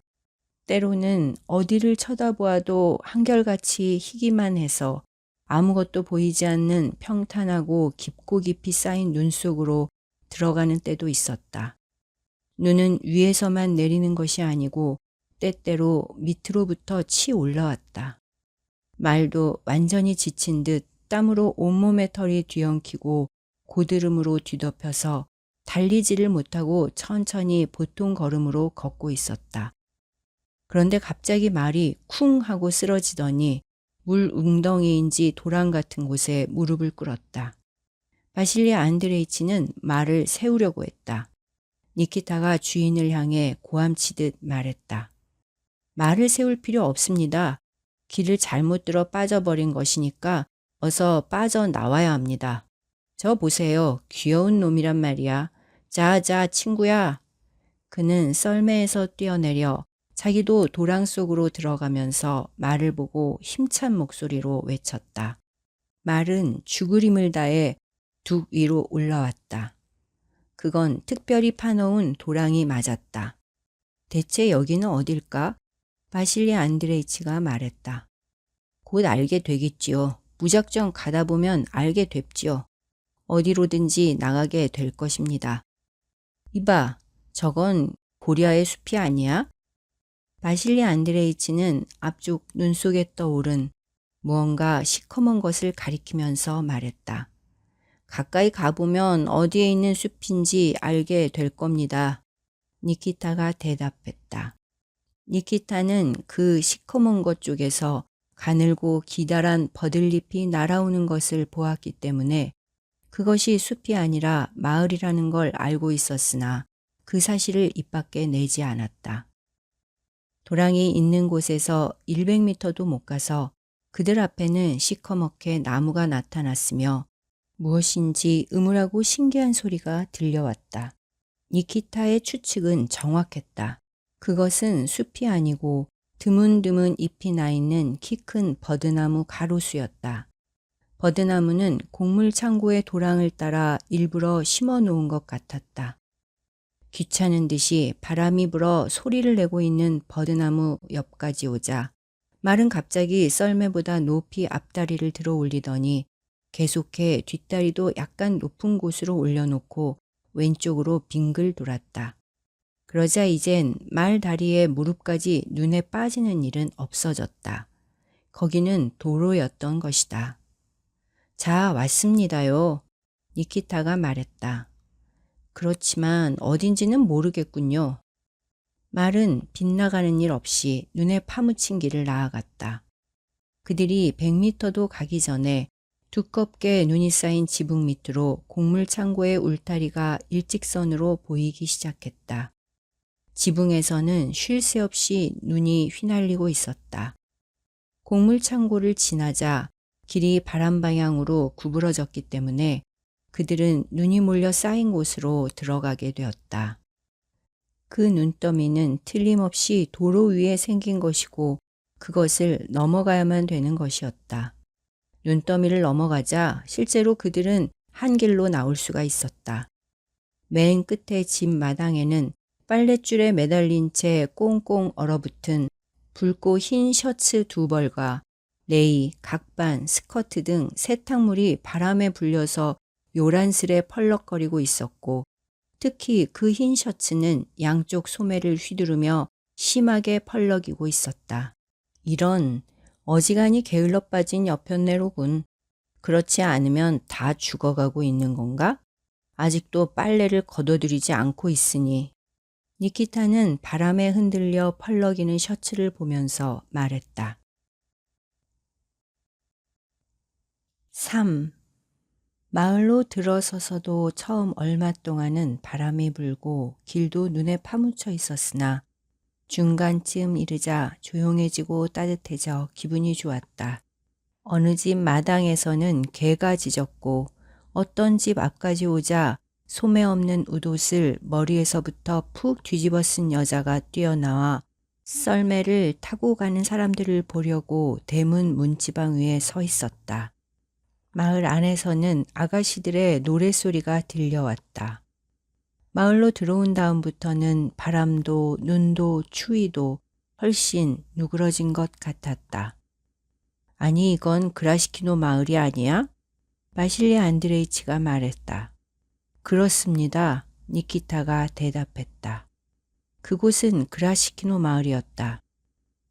때로는 어디를 쳐다보아도 한결같이 희기만 해서 아무것도 보이지 않는 평탄하고 깊고 깊이 쌓인 눈 속으로 들어가는 때도 있었다. 눈은 위에서만 내리는 것이 아니고 때때로 밑으로부터 치 올라왔다. 말도 완전히 지친 듯 땀으로 온몸의 털이 뒤엉키고 고드름으로 뒤덮여서 달리지를 못하고 천천히 보통 걸음으로 걷고 있었다. 그런데 갑자기 말이 쿵 하고 쓰러지더니 물 웅덩이인지 도랑 같은 곳에 무릎을 꿇었다. 바실리 안드레이치는 말을 세우려고 했다. 니키타가 주인을 향해 고함치듯 말했다. 말을 세울 필요 없습니다. 길을 잘못 들어 빠져버린 것이니까 어서 빠져나와야 합니다. 저 보세요. 귀여운 놈이란 말이야. 자자 친구야. 그는 썰매에서 뛰어내려 자기도 도랑 속으로 들어가면서 말을 보고 힘찬 목소리로 외쳤다. 말은 죽을 힘을 다해 둑 위로 올라왔다. 그건 특별히 파놓은 도랑이 맞았다. 대체 여기는 어딜까? 바실리 안드레이치가 말했다. 곧 알게 되겠지요. 무작정 가다 보면 알게 됐지요. 어디로든지 나가게 될 것입니다. 이봐, 저건 고리아의 숲이 아니야? 바실리 안드레이치는 앞쪽 눈 속에 떠오른 무언가 시커먼 것을 가리키면서 말했다. 가까이 가보면 어디에 있는 숲인지 알게 될 겁니다. 니키타가 대답했다. 니키타는 그 시커먼 것 쪽에서 가늘고 기다란 버들잎이 날아오는 것을 보았기 때문에 그것이 숲이 아니라 마을이라는 걸 알고 있었으나 그 사실을 입 밖에 내지 않았다. 도랑이 있는 곳에서 100m도 못 가서 그들 앞에는 시커멓게 나무가 나타났으며 무엇인지 음울하고 신기한 소리가 들려왔다. 니키타의 추측은 정확했다. 그것은 숲이 아니고 드문드문 잎이 나 있는 키 큰 버드나무 가로수였다. 버드나무는 곡물 창고의 도랑을 따라 일부러 심어 놓은 것 같았다. 귀찮은 듯이 바람이 불어 소리를 내고 있는 버드나무 옆까지 오자 말은 갑자기 썰매보다 높이 앞다리를 들어 올리더니 계속해 뒷다리도 약간 높은 곳으로 올려놓고 왼쪽으로 빙글 돌았다. 그러자 이젠 말 다리에 무릎까지 눈에 빠지는 일은 없어졌다. 거기는 도로였던 것이다. 자, 왔습니다요. 니키타가 말했다. 그렇지만 어딘지는 모르겠군요. 말은 빗나가는 일 없이 눈에 파묻힌 길을 나아갔다. 그들이 100m도 가기 전에 두껍게 눈이 쌓인 지붕 밑으로 곡물 창고의 울타리가 일직선으로 보이기 시작했다. 지붕에서는 쉴 새 없이 눈이 휘날리고 있었다. 곡물 창고를 지나자 길이 바람 방향으로 구부러졌기 때문에 그들은 눈이 몰려 쌓인 곳으로 들어가게 되었다. 그 눈더미는 틀림없이 도로 위에 생긴 것이고 그것을 넘어가야만 되는 것이었다. 눈더미를 넘어가자 실제로 그들은 한 길로 나올 수가 있었다. 맨 끝에 집 마당에는 빨랫줄에 매달린 채 꽁꽁 얼어붙은 붉고 흰 셔츠 2벌과 레이, 각반, 스커트 등 세탁물이 바람에 불려서 요란스레 펄럭거리고 있었고 특히 그 흰 셔츠는 양쪽 소매를 휘두르며 심하게 펄럭이고 있었다. 이런 어지간히 게을러 빠진 여편네로군. 그렇지 않으면 다 죽어가고 있는 건가? 아직도 빨래를 걷어들이지 않고 있으니. 니키타는 바람에 흔들려 펄럭이는 셔츠를 보면서 말했다. 3. 마을로 들어서서도 처음 얼마 동안은 바람이 불고 길도 눈에 파묻혀 있었으나 중간쯤 이르자 조용해지고 따뜻해져 기분이 좋았다. 어느 집 마당에서는 개가 짖었고 어떤 집 앞까지 오자 소매 없는 웃옷을 머리에서부터 푹 뒤집어 쓴 여자가 뛰어나와 썰매를 타고 가는 사람들을 보려고 대문 문지방 위에 서 있었다. 마을 안에서는 아가씨들의 노랫소리가 들려왔다. 마을로 들어온 다음부터는 바람도 눈도 추위도 훨씬 누그러진 것 같았다. 아니 이건 그라시키노 마을이 아니야? 바실리 안드레이치가 말했다. 그렇습니다. 니키타가 대답했다. 그곳은 그라시키노 마을이었다.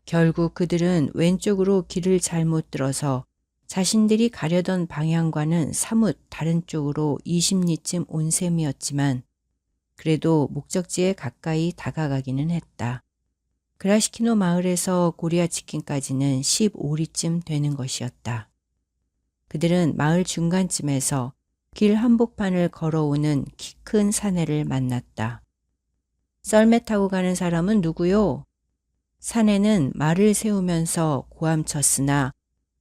결국 그들은 왼쪽으로 길을 잘못 들어서 자신들이 가려던 방향과는 사뭇 다른 쪽으로 20리쯤 온 셈이었지만 그래도 목적지에 가까이 다가가기는 했다. 그라시키노 마을에서 고리아 치킨까지는 15리쯤 되는 것이었다. 그들은 마을 중간쯤에서 길 한복판을 걸어오는 키 큰 사내를 만났다. 썰매 타고 가는 사람은 누구요? 사내는 말을 세우면서 고함쳤으나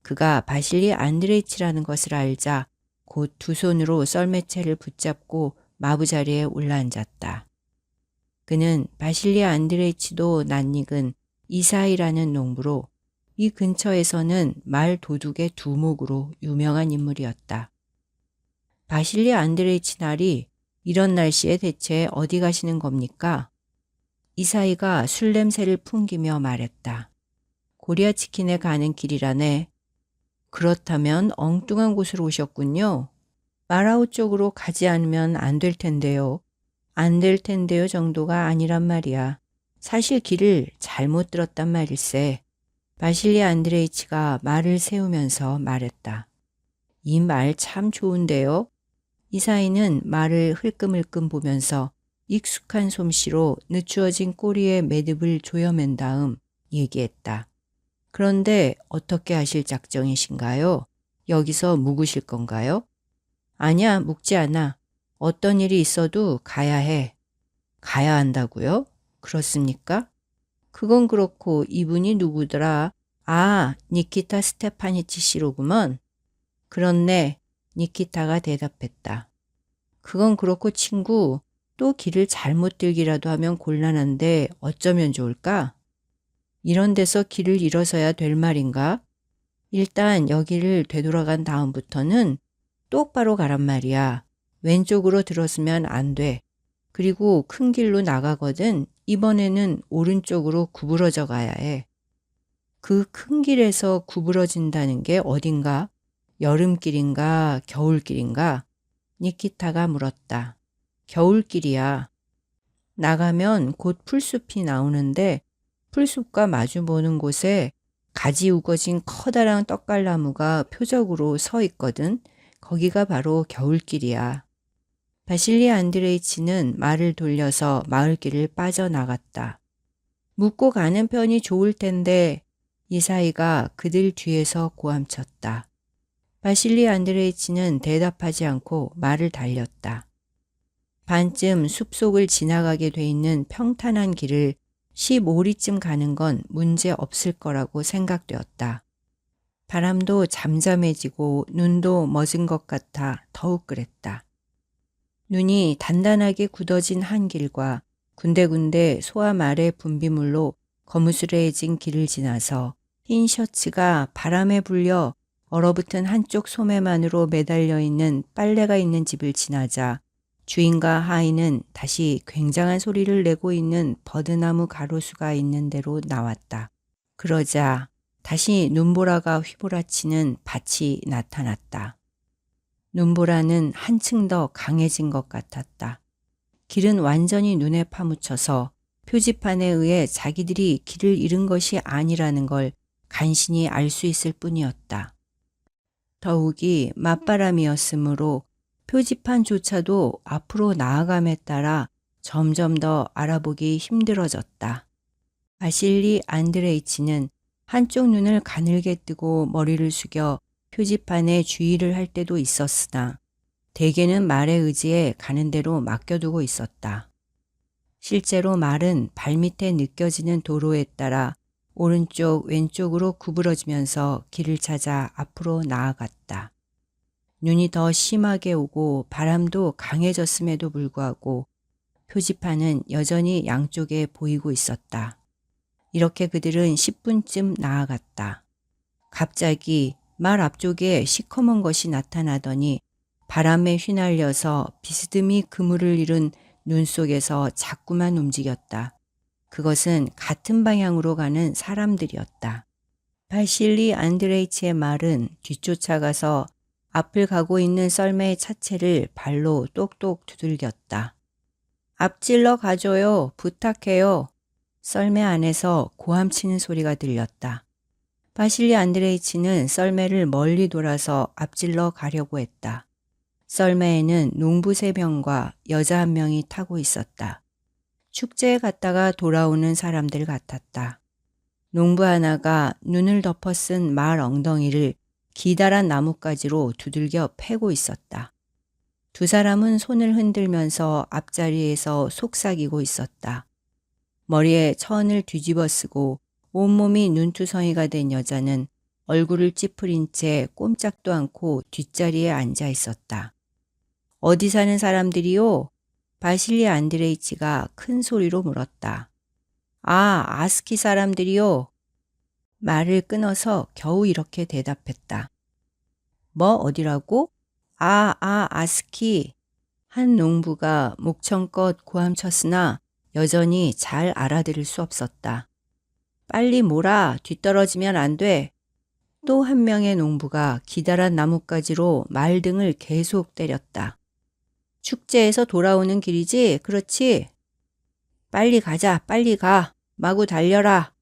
그가 바실리 안드레이치라는 것을 알자 곧 두 손으로 썰매채를 붙잡고 마부자리에 올라앉았다. 그는 바실리 안드레이치도 낯익은 이사이라는 농부로 이 근처에서는 말 도둑의 두목으로 유명한 인물이었다. 바실리 안드레이치 날이 이런 날씨에 대체 어디 가시는 겁니까? 이사이가 술 냄새를 풍기며 말했다. 고리아치킨에 가는 길이라네. 그렇다면 엉뚱한 곳으로 오셨군요. 마라우 쪽으로 가지 않으면 안 될 텐데요. 안 될 텐데요 정도가 아니란 말이야. 사실 길을 잘못 들었단 말일세. 바실리 안드레이치가 말을 세우면서 말했다. 이 말 참 좋은데요. 이사이는 말을 흘끔흘끔 보면서 익숙한 솜씨로 늦추어진 꼬리에 매듭을 조여맨 다음 얘기했다. 그런데 어떻게 하실 작정이신가요? 여기서 묵으실 건가요? 아니야, 묵지 않아. 어떤 일이 있어도 가야 해. 가야 한다고요? 그렇습니까? 그건 그렇고 이분이 누구더라? 아, 니키타 스테파니치 씨로구먼. 그렇네. 니키타가 대답했다. 그건 그렇고 친구, 또 길을 잘못 들기라도 하면 곤란한데 어쩌면 좋을까? 이런 데서 길을 잃어서야 될 말인가? 일단 여기를 되돌아간 다음부터는 똑바로 가란 말이야. 왼쪽으로 들었으면 안 돼. 그리고 큰 길로 나가거든 이번에는 오른쪽으로 구부러져 가야 해. 그 큰 길에서 구부러진다는 게 어딘가? 여름길인가 겨울길인가? 니키타가 물었다. 겨울길이야. 나가면 곧 풀숲이 나오는데 풀숲과 마주보는 곳에 가지 우거진 커다란 떡갈나무가 표적으로 서 있거든. 거기가 바로 겨울길이야. 바실리 안드레이치는 말을 돌려서 마을길을 빠져나갔다. 묻고 가는 편이 좋을 텐데 이사이가 그들 뒤에서 고함쳤다. 바실리 안드레이치는 대답하지 않고 말을 달렸다. 반쯤 숲속을 지나가게 돼 있는 평탄한 길을 15리쯤 가는 건 문제 없을 거라고 생각되었다. 바람도 잠잠해지고 눈도 멎은 것 같아 더욱 그랬다. 눈이 단단하게 굳어진 한 길과 군데군데 소암 아래 분비물로 거무스레해진 길을 지나서 흰 셔츠가 바람에 불려 얼어붙은 한쪽 소매만으로 매달려 있는 빨래가 있는 집을 지나자 주인과 하인은 다시 굉장한 소리를 내고 있는 버드나무 가로수가 있는 데로 나왔다. 그러자 다시 눈보라가 휘몰아치는 밭이 나타났다. 눈보라는 한층 더 강해진 것 같았다. 길은 완전히 눈에 파묻혀서 표지판에 의해 자기들이 길을 잃은 것이 아니라는 걸 간신히 알 수 있을 뿐이었다. 더욱이 맞바람이었으므로 표지판조차도 앞으로 나아감에 따라 점점 더 알아보기 힘들어졌다. 바실리 안드레이치는 한쪽 눈을 가늘게 뜨고 머리를 숙여 표지판에 주의를 할 때도 있었으나 대개는 말에 의지해 가는 대로 맡겨두고 있었다. 실제로 말은 발밑에 느껴지는 도로에 따라 오른쪽 왼쪽으로 구부러지면서 길을 찾아 앞으로 나아갔다. 눈이 더 심하게 오고 바람도 강해졌음에도 불구하고 표지판은 여전히 양쪽에 보이고 있었다. 이렇게 그들은 10분쯤 나아갔다. 갑자기 말 앞쪽에 시커먼 것이 나타나더니 바람에 휘날려서 비스듬히 그물을 이룬 눈 속에서 자꾸만 움직였다. 그것은 같은 방향으로 가는 사람들이었다. 바실리 안드레이치의 말은 뒤쫓아가서 앞을 가고 있는 썰매의 차체를 발로 똑똑 두들겼다. 앞질러 가줘요. 부탁해요. 썰매 안에서 고함치는 소리가 들렸다. 바실리 안드레이치는 썰매를 멀리 돌아서 앞질러 가려고 했다. 썰매에는 농부 3명과 여자 1명이 타고 있었다. 축제에 갔다가 돌아오는 사람들 같았다. 농부 하나가 눈을 덮어 쓴 말 엉덩이를 기다란 나뭇가지로 두들겨 패고 있었다. 2 사람은 손을 흔들면서 앞자리에서 속삭이고 있었다. 머리에 천을 뒤집어 쓰고 온몸이 눈투성이가 된 여자는 얼굴을 찌푸린 채 꼼짝도 않고 뒷자리에 앉아 있었다. 어디 사는 사람들이요? 바실리 안드레이치가 큰 소리로 물었다. 아, 아스키 사람들이요. 말을 끊어서 겨우 이렇게 대답했다. 뭐 어디라고? 아스키. 한 농부가 목청껏 고함쳤으나 여전히 잘 알아들을 수 없었다. 빨리 몰아, 뒤떨어지면 안 돼. 또 한 명의 농부가 기다란 나뭇가지로 말등을 계속 때렸다. 축제에서 돌아오는 길이지? 그렇지? 빨리 가자, 빨리 가. 마구 달려라.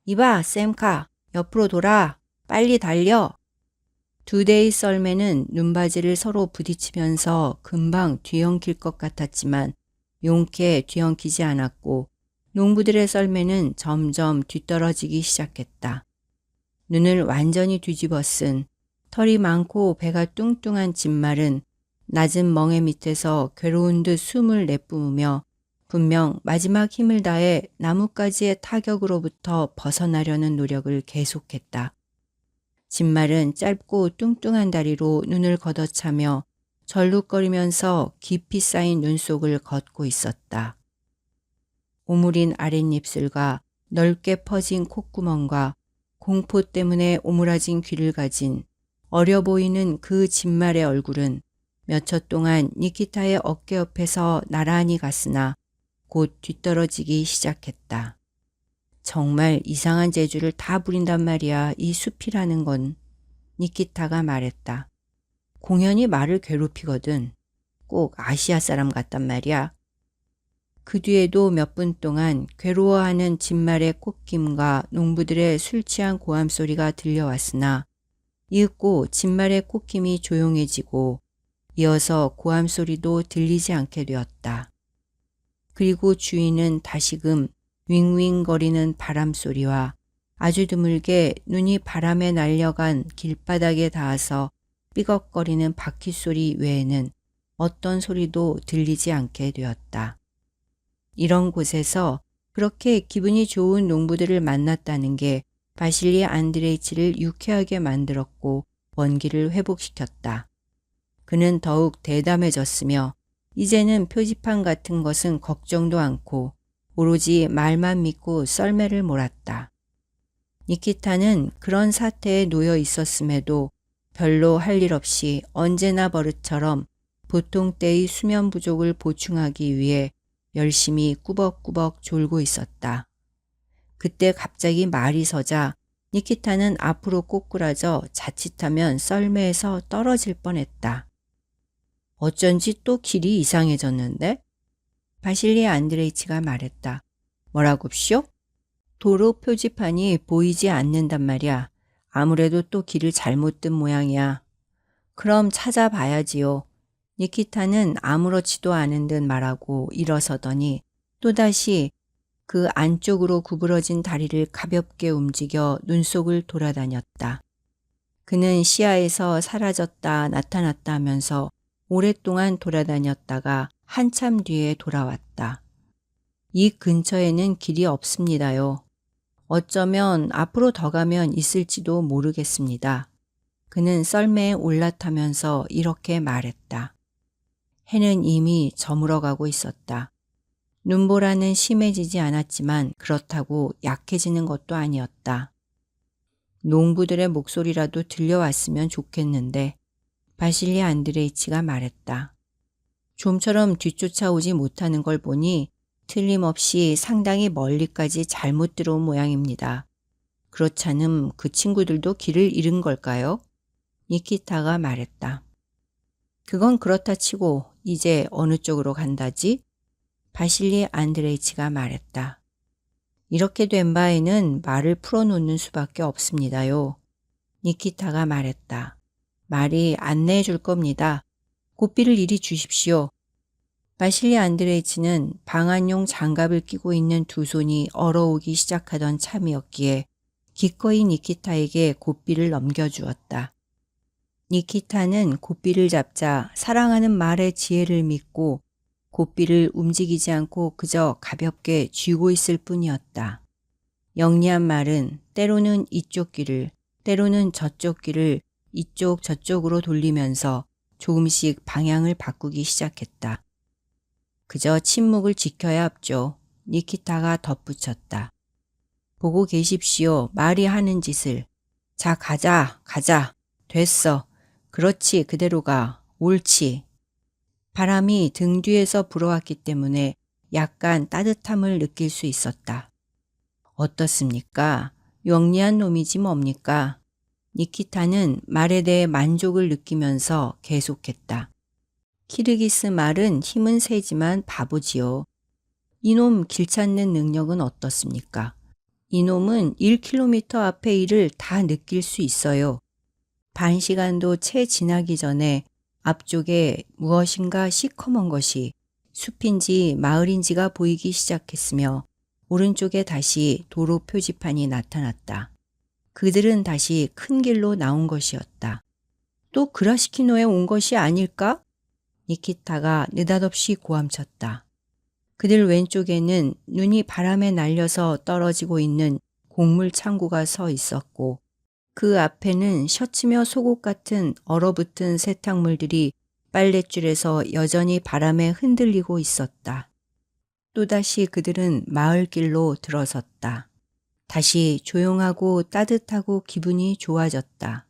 이봐, 샘카. 옆으로 돌아. 빨리 달려. 두 대의 썰매는 눈바지를 서로 부딪히면서 금방 뒤엉킬 것 같았지만 용케 뒤엉키지 않았고 농부들의 썰매는 점점 뒤떨어지기 시작했다. 눈을 완전히 뒤집어 쓴 털이 많고 배가 뚱뚱한 진말은 낮은 멍에 밑에서 괴로운 듯 숨을 내뿜으며 분명 마지막 힘을 다해 나뭇가지의 타격으로부터 벗어나려는 노력을 계속했다. 진말은 짧고 뚱뚱한 다리로 눈을 걷어차며 절룩거리면서 깊이 쌓인 눈 속을 걷고 있었다. 오므린 아랫입술과 넓게 퍼진 콧구멍과 공포 때문에 오므라진 귀를 가진 어려 보이는 그 진말의 얼굴은 몇 초 동안 니키타의 어깨 옆에서 나란히 갔으나 곧 뒤떨어지기 시작했다. 정말 이상한 재주를 다 부린단 말이야, 이 숲이라는 건. 니키타가 말했다. 공연히 말을 괴롭히거든. 꼭 아시아 사람 같단 말이야. 그 뒤에도 몇 분 동안 괴로워하는 진말의 콧김과 농부들의 술 취한 고함 소리가 들려왔으나 이윽고 진말의 콧김이 조용해지고 이어서 고함 소리도 들리지 않게 되었다. 그리고 주인은 다시금 윙윙거리는 바람 소리와 아주 드물게 눈이 바람에 날려간 길바닥에 닿아서 삐걱거리는 바퀴 소리 외에는 어떤 소리도 들리지 않게 되었다. 이런 곳에서 그렇게 기분이 좋은 농부들을 만났다는 게 바실리 안드레이치를 유쾌하게 만들었고 원기를 회복시켰다. 그는 더욱 대담해졌으며 이제는 표지판 같은 것은 걱정도 않고 오로지 말만 믿고 썰매를 몰았다. 니키타는 그런 사태에 놓여 있었음에도 별로 할 일 없이 언제나 버릇처럼 보통 때의 수면 부족을 보충하기 위해 열심히 꾸벅꾸벅 졸고 있었다. 그때 갑자기 말이 서자 니키타는 앞으로 꼬꾸라져 자칫하면 썰매에서 떨어질 뻔했다. 어쩐지 또 길이 이상해졌는데? 바실리 안드레이치가 말했다. 뭐라고쇼? 도로 표지판이 보이지 않는단 말이야. 아무래도 또 길을 잘못 든 모양이야. 그럼 찾아봐야지요. 니키타는 아무렇지도 않은 듯 말하고 일어서더니 또다시 그 안쪽으로 구부러진 다리를 가볍게 움직여 눈속을 돌아다녔다. 그는 시야에서 사라졌다 나타났다 하면서 오랫동안 돌아다녔다가 한참 뒤에 돌아왔다. 이 근처에는 길이 없습니다요. 어쩌면 앞으로 더 가면 있을지도 모르겠습니다. 그는 썰매에 올라타면서 이렇게 말했다. 해는 이미 저물어가고 있었다. 눈보라는 심해지지 않았지만 그렇다고 약해지는 것도 아니었다. 농부들의 목소리라도 들려왔으면 좋겠는데 바실리 안드레이치가 말했다. 좀처럼 뒤쫓아오지 못하는 걸 보니 틀림없이 상당히 멀리까지 잘못 들어온 모양입니다. 그렇잖음 그 친구들도 길을 잃은 걸까요? 니키타가 말했다. 그건 그렇다 치고 이제 어느 쪽으로 간다지? 바실리 안드레이치가 말했다. 이렇게 된 바에는 말을 풀어놓는 수밖에 없습니다요. 니키타가 말했다. 말이 안내해 줄 겁니다. 고삐를 이리 주십시오. 바실리 안드레이치는 방한용 장갑을 끼고 있는 두 손이 얼어오기 시작하던 참이었기에 기꺼이 니키타에게 고삐를 넘겨주었다. 니키타는 고삐를 잡자 사랑하는 말의 지혜를 믿고 고삐를 움직이지 않고 그저 가볍게 쥐고 있을 뿐이었다. 영리한 말은 때로는 이쪽 귀를 때로는 저쪽 귀를 이쪽 저쪽으로 돌리면서 조금씩 방향을 바꾸기 시작했다. 그저 침묵을 지켜야 합죠. 니키타가 덧붙였다. 보고 계십시오. 말이 하는 짓을. 자, 가자, 가자. 됐어. 그렇지, 그대로 가. 옳지. 바람이 등 뒤에서 불어왔기 때문에 약간 따뜻함을 느낄 수 있었다. 어떻습니까? 영리한 놈이지 뭡니까? 니키타는 말에 대해 만족을 느끼면서 계속했다. 키르기스 말은 힘은 세지만 바보지요. 이놈 길 찾는 능력은 어떻습니까? 이놈은 1km 앞의 일을 다 느낄 수 있어요. 반 시간도 채 지나기 전에 앞쪽에 무엇인가 시커먼 것이 숲인지 마을인지가 보이기 시작했으며 오른쪽에 다시 도로 표지판이 나타났다. 그들은 다시 큰 길로 나온 것이었다. 또 그라시키노에 온 것이 아닐까? 니키타가 느닷없이 고함쳤다. 그들 왼쪽에는 눈이 바람에 날려서 떨어지고 있는 곡물 창고가 서 있었고 그 앞에는 셔츠며 속옷 같은 얼어붙은 세탁물들이 빨랫줄에서 여전히 바람에 흔들리고 있었다. 또다시 그들은 마을길로 들어섰다. 다시 조용하고 따뜻하고 기분이 좋아졌다.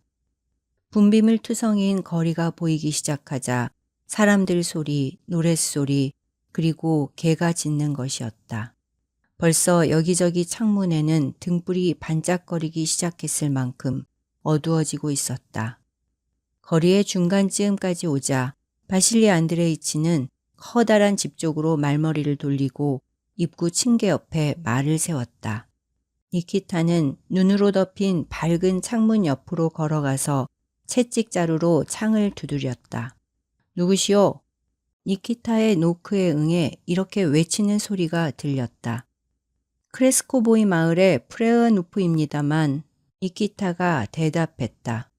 분비물 투성이인 거리가 보이기 시작하자 사람들 소리, 노랫소리, 그리고 개가 짖는 것이었다. 벌써 여기저기 창문에는 등불이 반짝거리기 시작했을 만큼 어두워지고 있었다. 거리의 중간쯤까지 오자 바실리 안드레이치는 커다란 집 쪽으로 말머리를 돌리고 입구 층계 옆에 말을 세웠다. 니키타는 눈으로 덮인 밝은 창문 옆으로 걸어가서 채찍자루로 창을 두드렸다. 누구시오? 니키타의 노크에 응해 이렇게 외치는 소리가 들렸다. 크레스코보이 마을의 프레어누프입니다만 니키타가 대답했다.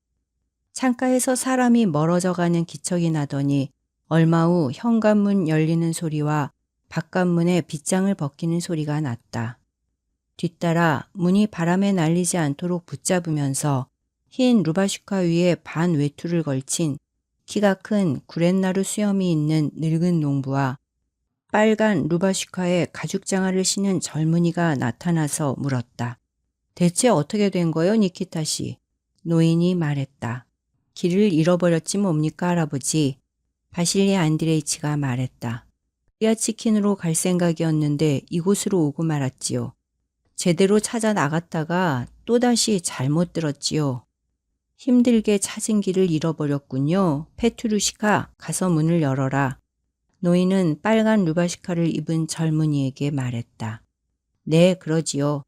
창가에서 사람이 멀어져가는 기척이 나더니 얼마 후 현관문 열리는 소리와 바깥문에 빗장을 벗기는 소리가 났다. 뒤따라 문이 바람에 날리지 않도록 붙잡으면서 흰 루바슈카 위에 반 외투를 걸친 키가 큰 구렛나루 수염이 있는 늙은 농부와 빨간 루바슈카에 가죽장화를 신은 젊은이가 나타나서 물었다. 대체 어떻게 된 거요, 니키타 씨? 노인이 말했다. 길을 잃어버렸지 뭡니까, 할아버지? 바실리 안드레이치가 말했다. 리아치킨으로 갈 생각이었는데 이곳으로 오고 말았지요. 제대로 찾아 나갔다가 또다시 잘못 들었지요. 힘들게 찾은 길을 잃어버렸군요. 페투루시카, 가서 문을 열어라. 노인은 빨간 루바시카를 입은 젊은이에게 말했다. 네, 그러지요.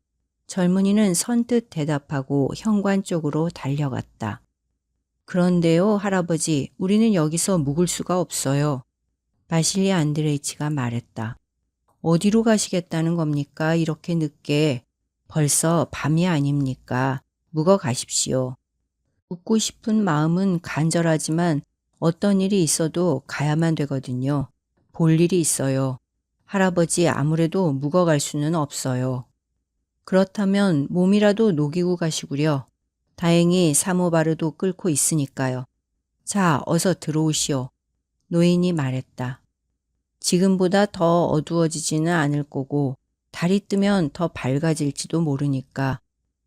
젊은이는 선뜻 대답하고 현관 쪽으로 달려갔다. 그런데요, 할아버지, 우리는 여기서 묵을 수가 없어요. 바실리 안드레이치가 말했다. 어디로 가시겠다는 겁니까? 이렇게 늦게. 벌써 밤이 아닙니까? 묵어 가십시오. 묵고 싶은 마음은 간절하지만 어떤 일이 있어도 가야만 되거든요. 볼 일이 있어요. 할아버지 아무래도 묵어갈 수는 없어요. 그렇다면 몸이라도 녹이고 가시구려. 다행히 사모바르도 끓고 있으니까요. 자, 어서 들어오시오. 노인이 말했다. 지금보다 더 어두워지지는 않을 거고 달이 뜨면 더 밝아질지도 모르니까.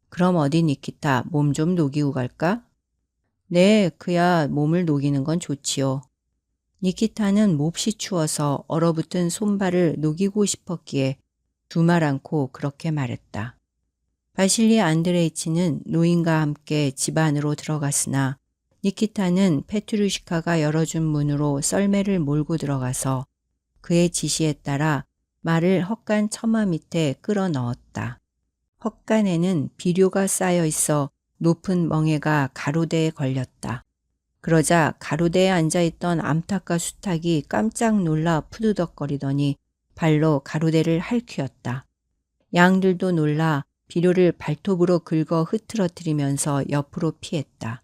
그럼 어디 니키타 몸 좀 녹이고 갈까? 네, 그야 몸을 녹이는 건 좋지요. 니키타는 몹시 추워서 얼어붙은 손발을 녹이고 싶었기에 두말 않고 그렇게 말했다. 바실리 안드레이치는 노인과 함께 집 안으로 들어갔으나 니키타는 페트루시카가 열어준 문으로 썰매를 몰고 들어가서 그의 지시에 따라 말을 헛간 처마 밑에 끌어 넣었다. 헛간에는 비료가 쌓여 있어 높은 멍에가 가로대에 걸렸다. 그러자 가로대에 앉아있던 암탉과 수탉이 깜짝 놀라 푸드덕거리더니 발로 가로대를 핥히었다. 양들도 놀라 비료를 발톱으로 긁어 흐트러뜨리면서 옆으로 피했다.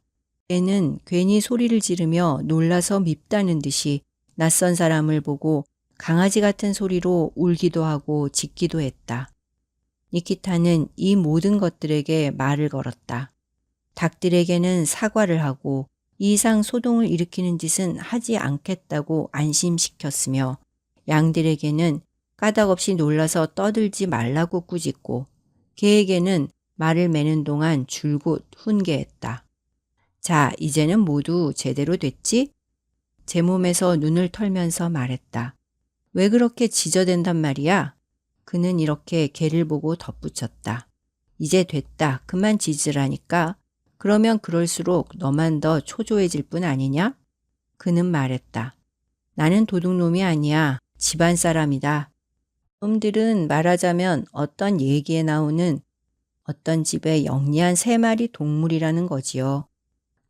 애는 괜히 소리를 지르며 놀라서 밉다는 듯이 낯선 사람을 보고 강아지 같은 소리로 울기도 하고 짖기도 했다. 니키타는 이 모든 것들에게 말을 걸었다. 닭들에게는 사과를 하고 이 이상 소동을 일으키는 짓은 하지 않겠다고 안심시켰으며 양들에게는 까닭없이 놀라서 떠들지 말라고 꾸짖고 개에게는 말을 매는 동안 줄곧 훈계했다. 자, 이제는 모두 제대로 됐지? 제 몸에서 눈을 털면서 말했다. 왜 그렇게 지저댄단 말이야? 그는 이렇게 개를 보고 덧붙였다. 이제 됐다. 그만 짖으라니까. 그러면 그럴수록 너만 더 초조해질 뿐 아니냐? 그는 말했다. 나는 도둑놈이 아니야. 집안 사람이다. 놈들은 말하자면 어떤 얘기에 나오는 어떤 집의 영리한 3마리 동물이라는 거지요.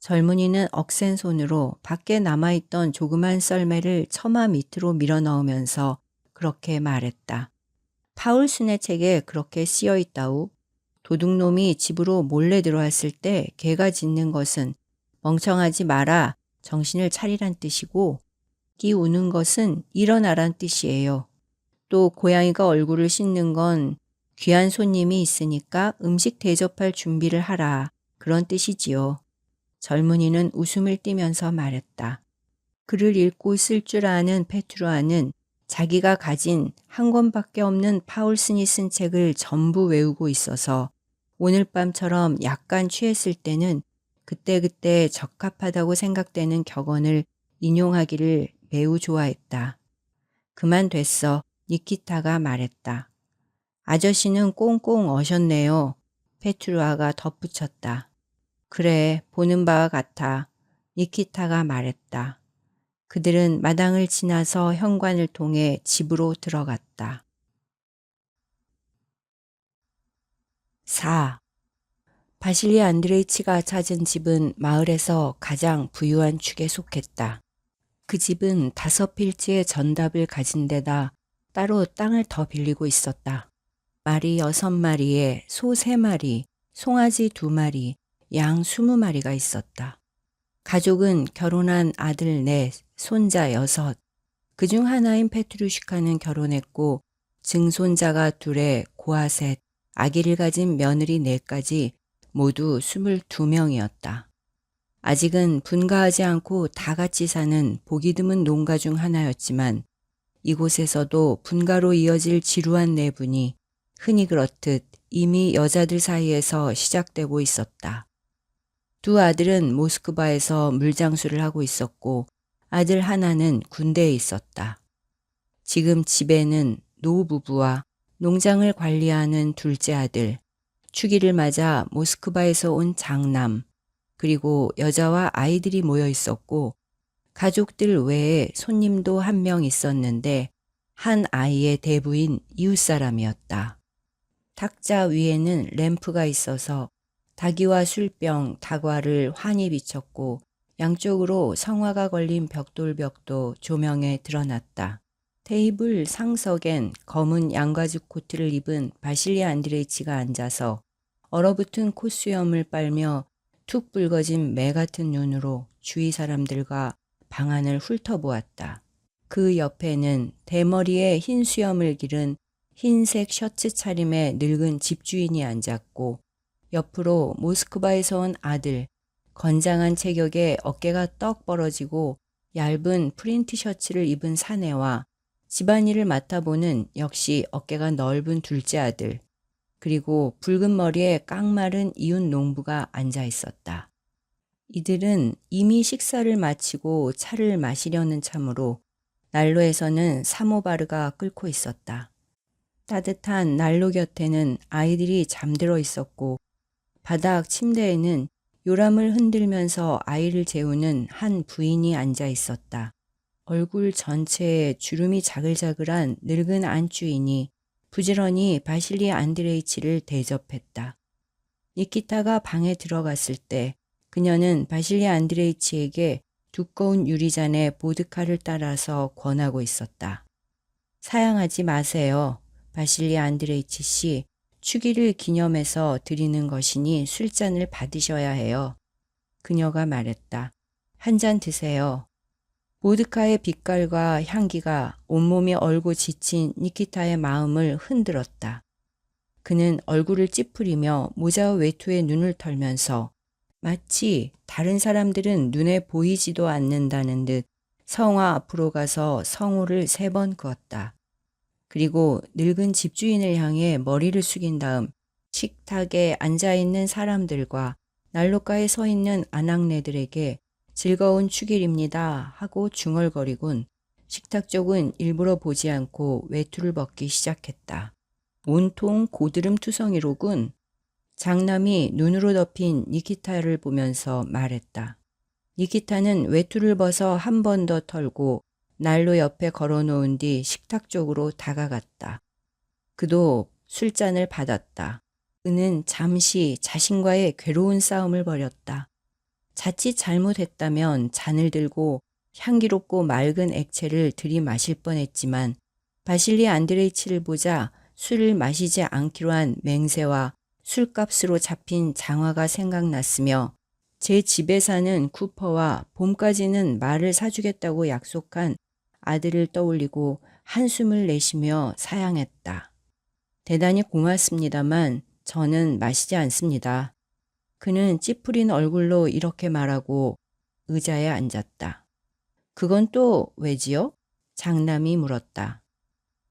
젊은이는 억센 손으로 밖에 남아있던 조그만 썰매를 처마 밑으로 밀어 넣으면서 그렇게 말했다. 파울슨의 책에 그렇게 쓰여 있다우. 도둑놈이 집으로 몰래 들어왔을 때 개가 짖는 것은 멍청하지 마라, 정신을 차리란 뜻이고, 끼 우는 것은 일어나란 뜻이에요. 또 고양이가 얼굴을 씻는 건 귀한 손님이 있으니까 음식 대접할 준비를 하라, 그런 뜻이지요. 젊은이는 웃음을 띠면서 말했다. 글을 읽고 쓸 줄 아는 페트루아는 자기가 가진 한 권밖에 없는 파울슨이 쓴 책을 전부 외우고 있어서 오늘 밤처럼 약간 취했을 때는 그때그때 적합하다고 생각되는 격언을 인용하기를 매우 좋아했다. 그만 됐어. 니키타가 말했다. 아저씨는 꽁꽁 어셨네요. 페트루아가 덧붙였다. 그래, 보는 바와 같아. 니키타가 말했다. 그들은 마당을 지나서 현관을 통해 집으로 들어갔다. 4. 바실리 안드레이치가 찾은 집은 마을에서 가장 부유한 축에 속했다. 그 집은 5필지의 전답을 가진 데다 따로 땅을 더 빌리고 있었다. 말이 6마리에 소 3마리, 송아지 2마리, 양 20마리가 있었다. 가족은 결혼한 아들 4, 손자 6, 그중 하나인 페트루시카는 결혼했고 증손자가 2에 고아 3, 아기를 가진 며느리 4까지 모두 22명이었다. 아직은 분가하지 않고 다 같이 사는 보기 드문 농가 중 하나였지만 이곳에서도 분가로 이어질 지루한 내분이 흔히 그렇듯 이미 여자들 사이에서 시작되고 있었다. 2 아들은 모스크바에서 물장수를 하고 있었고 아들 하나는 군대에 있었다. 지금 집에는 노부부와 농장을 관리하는 둘째 아들, 축일을 맞아 모스크바에서 온 장남, 그리고 여자와 아이들이 모여 있었고 가족들 외에 손님도 1명 있었는데 한 아이의 대부인 이웃사람이었다. 탁자 위에는 램프가 있어서 닭이와 술병, 다과를 환히 비쳤고 양쪽으로 성화가 걸린 벽돌벽도 조명에 드러났다. 테이블 상석엔 검은 양가죽 코트를 입은 바실리 안드레이치가 앉아서 얼어붙은 콧수염을 빨며 툭 붉어진 매 같은 눈으로 주위 사람들과 방안을 훑어보았다. 그 옆에는 대머리에 흰 수염을 기른 흰색 셔츠 차림의 늙은 집주인이 앉았고 옆으로 모스크바에서 온 아들, 건장한 체격에 어깨가 떡 벌어지고 얇은 프린트 셔츠를 입은 사내와 집안일을 맡아보는 역시 어깨가 넓은 둘째 아들, 그리고 붉은 머리에 깡마른 이웃 농부가 앉아 있었다. 이들은 이미 식사를 마치고 차를 마시려는 참으로 난로에서는 사모바르가 끓고 있었다. 따뜻한 난로 곁에는 아이들이 잠들어 있었고 바닥 침대에는 요람을 흔들면서 아이를 재우는 한 부인이 앉아 있었다. 얼굴 전체에 주름이 자글자글한 늙은 안주인이 부지런히 바실리 안드레이치를 대접했다. 니키타가 방에 들어갔을 때 그녀는 바실리 안드레이치에게 두꺼운 유리잔에 보드카를 따라서 권하고 있었다. 사양하지 마세요. 바실리 안드레이치 씨, 축일을 기념해서 드리는 것이니 술잔을 받으셔야 해요. 그녀가 말했다. 한 잔 드세요. 보드카의 빛깔과 향기가 온몸이 얼고 지친 니키타의 마음을 흔들었다. 그는 얼굴을 찌푸리며 모자 외투에 눈을 털면서 마치 다른 사람들은 눈에 보이지도 않는다는 듯 성화 앞으로 가서 성호를 3번 그었다. 그리고 늙은 집주인을 향해 머리를 숙인 다음 식탁에 앉아있는 사람들과 난로가에 서 있는 아낙네들에게 즐거운 축일입니다 하고 중얼거리곤 식탁 쪽은 일부러 보지 않고 외투를 벗기 시작했다. 온통 고드름투성이로군. 장남이 눈으로 덮인 니키타를 보면서 말했다. 니키타는 외투를 벗어 한 번 더 털고 난로 옆에 걸어놓은 뒤 식탁 쪽으로 다가갔다. 그도 술잔을 받았다. 그는 잠시 자신과의 괴로운 싸움을 벌였다. 자칫 잘못했다면 잔을 들고 향기롭고 맑은 액체를 들이마실 뻔했지만 바실리 안드레이치를 보자 술을 마시지 않기로 한 맹세와 술값으로 잡힌 장화가 생각났으며 제 집에 사는 쿠퍼와 봄까지는 말을 사주겠다고 약속한 아들을 떠올리고 한숨을 내쉬며 사양했다. 대단히 고맙습니다만 저는 마시지 않습니다. 그는 찌푸린 얼굴로 이렇게 말하고 의자에 앉았다. 그건 또 왜지요? 장남이 물었다.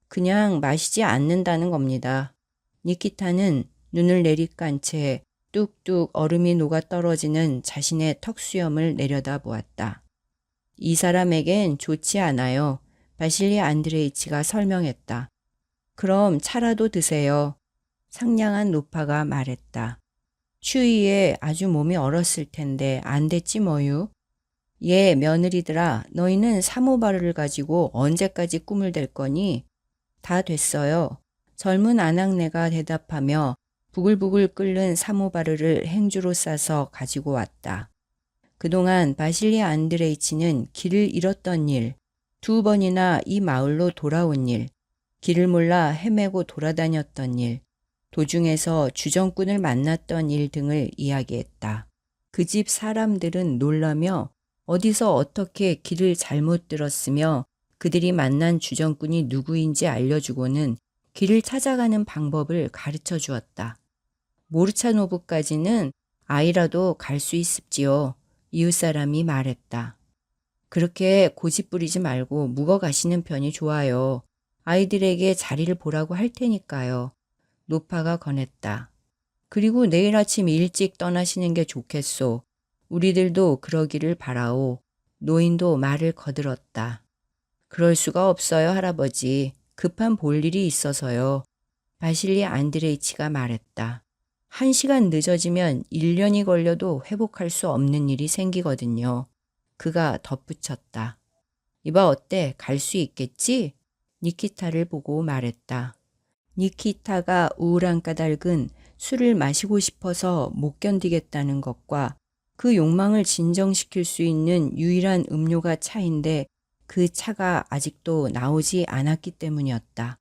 그냥 마시지 않는다는 겁니다. 니키타는 눈을 내리깐 채 뚝뚝 얼음이 녹아 떨어지는 자신의 턱수염을 내려다 보았다. 이 사람에겐 좋지 않아요. 바실리 안드레이치가 설명했다. 그럼 차라도 드세요. 상냥한 노파가 말했다. 추위에 아주 몸이 얼었을 텐데 안 됐지 뭐유. 예, 며느리들아, 너희는 사모바르를 가지고 언제까지 꿈을 댈 거니? 다 됐어요. 젊은 아낙네가 대답하며 부글부글 끓는 사모바르를 행주로 싸서 가지고 왔다. 그동안 바실리 안드레이치는 길을 잃었던 일, 2번이나 이 마을로 돌아온 일, 길을 몰라 헤매고 돌아다녔던 일, 도중에서 주정꾼을 만났던 일 등을 이야기했다. 그 집 사람들은 놀라며 어디서 어떻게 길을 잘못 들었으며 그들이 만난 주정꾼이 누구인지 알려주고는 길을 찾아가는 방법을 가르쳐 주었다. 모르차노브까지는 아이라도 갈 수 있습지요. 이웃사람이 말했다. 그렇게 고집 부리지 말고 묵어 가시는 편이 좋아요. 아이들에게 자리를 보라고 할 테니까요. 노파가 권했다. 그리고 내일 아침 일찍 떠나시는 게 좋겠소. 우리들도 그러기를 바라오. 노인도 말을 거들었다. 그럴 수가 없어요, 할아버지. 급한 볼일이 있어서요. 바실리 안드레이치가 말했다. 1시간 늦어지면 1년이 걸려도 회복할 수 없는 일이 생기거든요. 그가 덧붙였다. 이봐 어때? 갈 수 있겠지? 니키타를 보고 말했다. 니키타가 우울한 까닭은 술을 마시고 싶어서 못 견디겠다는 것과 그 욕망을 진정시킬 수 있는 유일한 음료가 차인데 그 차가 아직도 나오지 않았기 때문이었다.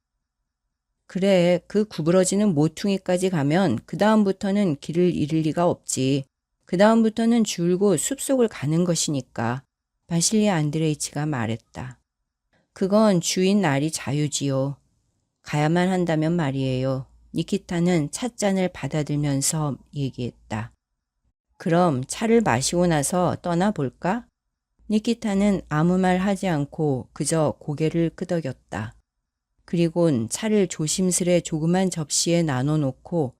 그래, 그 구부러지는 모퉁이까지 가면 그 다음부터는 길을 잃을 리가 없지. 그 다음부터는 줄곧 숲속을 가는 것이니까. 바실리 안드레이치가 말했다. 그건 주인 날이 자유지요. 가야만 한다면 말이에요. 니키타는 찻잔을 받아들면서 얘기했다. 그럼 차를 마시고 나서 떠나볼까? 니키타는 아무 말 하지 않고 그저 고개를 끄덕였다. 그리곤 차를 조심스레 조그만 접시에 나눠놓고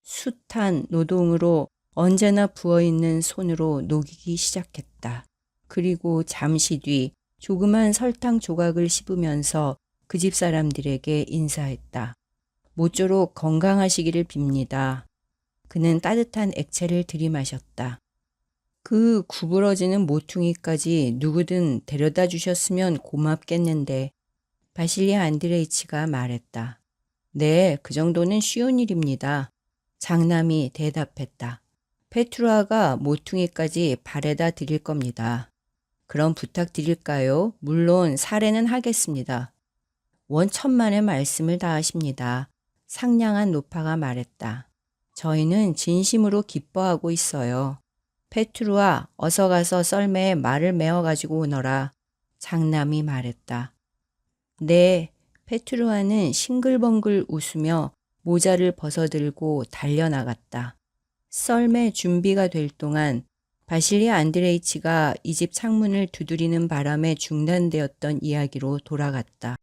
숱한 노동으로 언제나 부어있는 손으로 녹이기 시작했다. 그리고 잠시 뒤 조그만 설탕 조각을 씹으면서 그 집 사람들에게 인사했다. 모쪼록 건강하시기를 빕니다. 그는 따뜻한 액체를 들이마셨다. 그 구부러지는 모퉁이까지 누구든 데려다 주셨으면 고맙겠는데 바실리 안드레이치가 말했다. 네, 그 정도는 쉬운 일입니다. 장남이 대답했다. 페트루아가 모퉁이까지 발에다 드릴 겁니다. 그럼 부탁드릴까요? 물론 사례는 하겠습니다. 원천만의 말씀을 다하십니다. 상냥한 노파가 말했다. 저희는 진심으로 기뻐하고 있어요. 페트루아, 어서 가서 썰매에 말을 메어 가지고 오너라. 장남이 말했다. 네, 페트루아는 싱글벙글 웃으며 모자를 벗어들고 달려나갔다. 썰매 준비가 될 동안 바실리 안드레이치가 이 집 창문을 두드리는 바람에 중단되었던 이야기로 돌아갔다.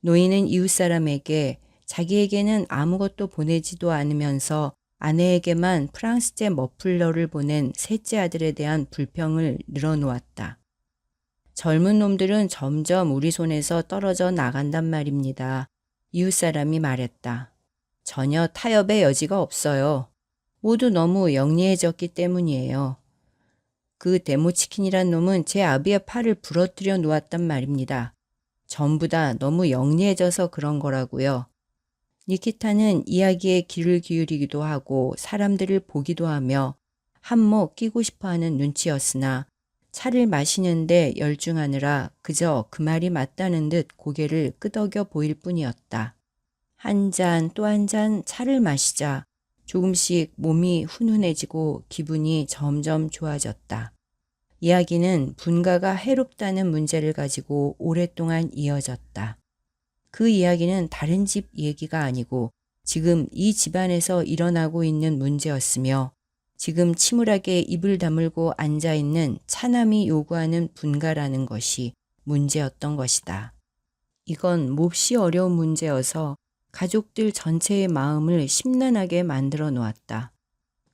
노인은 이웃사람에게 자기에게는 아무것도 보내지도 않으면서 아내에게만 프랑스제 머플러를 보낸 셋째 아들에 대한 불평을 늘어놓았다. 젊은 놈들은 점점 우리 손에서 떨어져 나간단 말입니다. 이웃사람이 말했다. 전혀 타협의 여지가 없어요. 모두 너무 영리해졌기 때문이에요. 그 데모치킨이란 놈은 제 아비의 팔을 부러뜨려 놓았단 말입니다. 전부 다 너무 영리해져서 그런 거라고요. 니키타는 이야기에 귀를 기울이기도 하고 사람들을 보기도 하며 한몫 끼고 싶어하는 눈치였으나 차를 마시는데 열중하느라 그저 그 말이 맞다는 듯 고개를 끄덕여 보일 뿐이었다. 한 잔 또 한 잔 차를 마시자 조금씩 몸이 훈훈해지고 기분이 점점 좋아졌다. 이야기는 분가가 해롭다는 문제를 가지고 오랫동안 이어졌다. 그 이야기는 다른 집 얘기가 아니고 지금 이 집안에서 일어나고 있는 문제였으며 지금 침울하게 입을 다물고 앉아있는 차남이 요구하는 분가라는 것이 문제였던 것이다. 이건 몹시 어려운 문제여서 가족들 전체의 마음을 심란하게 만들어 놓았다.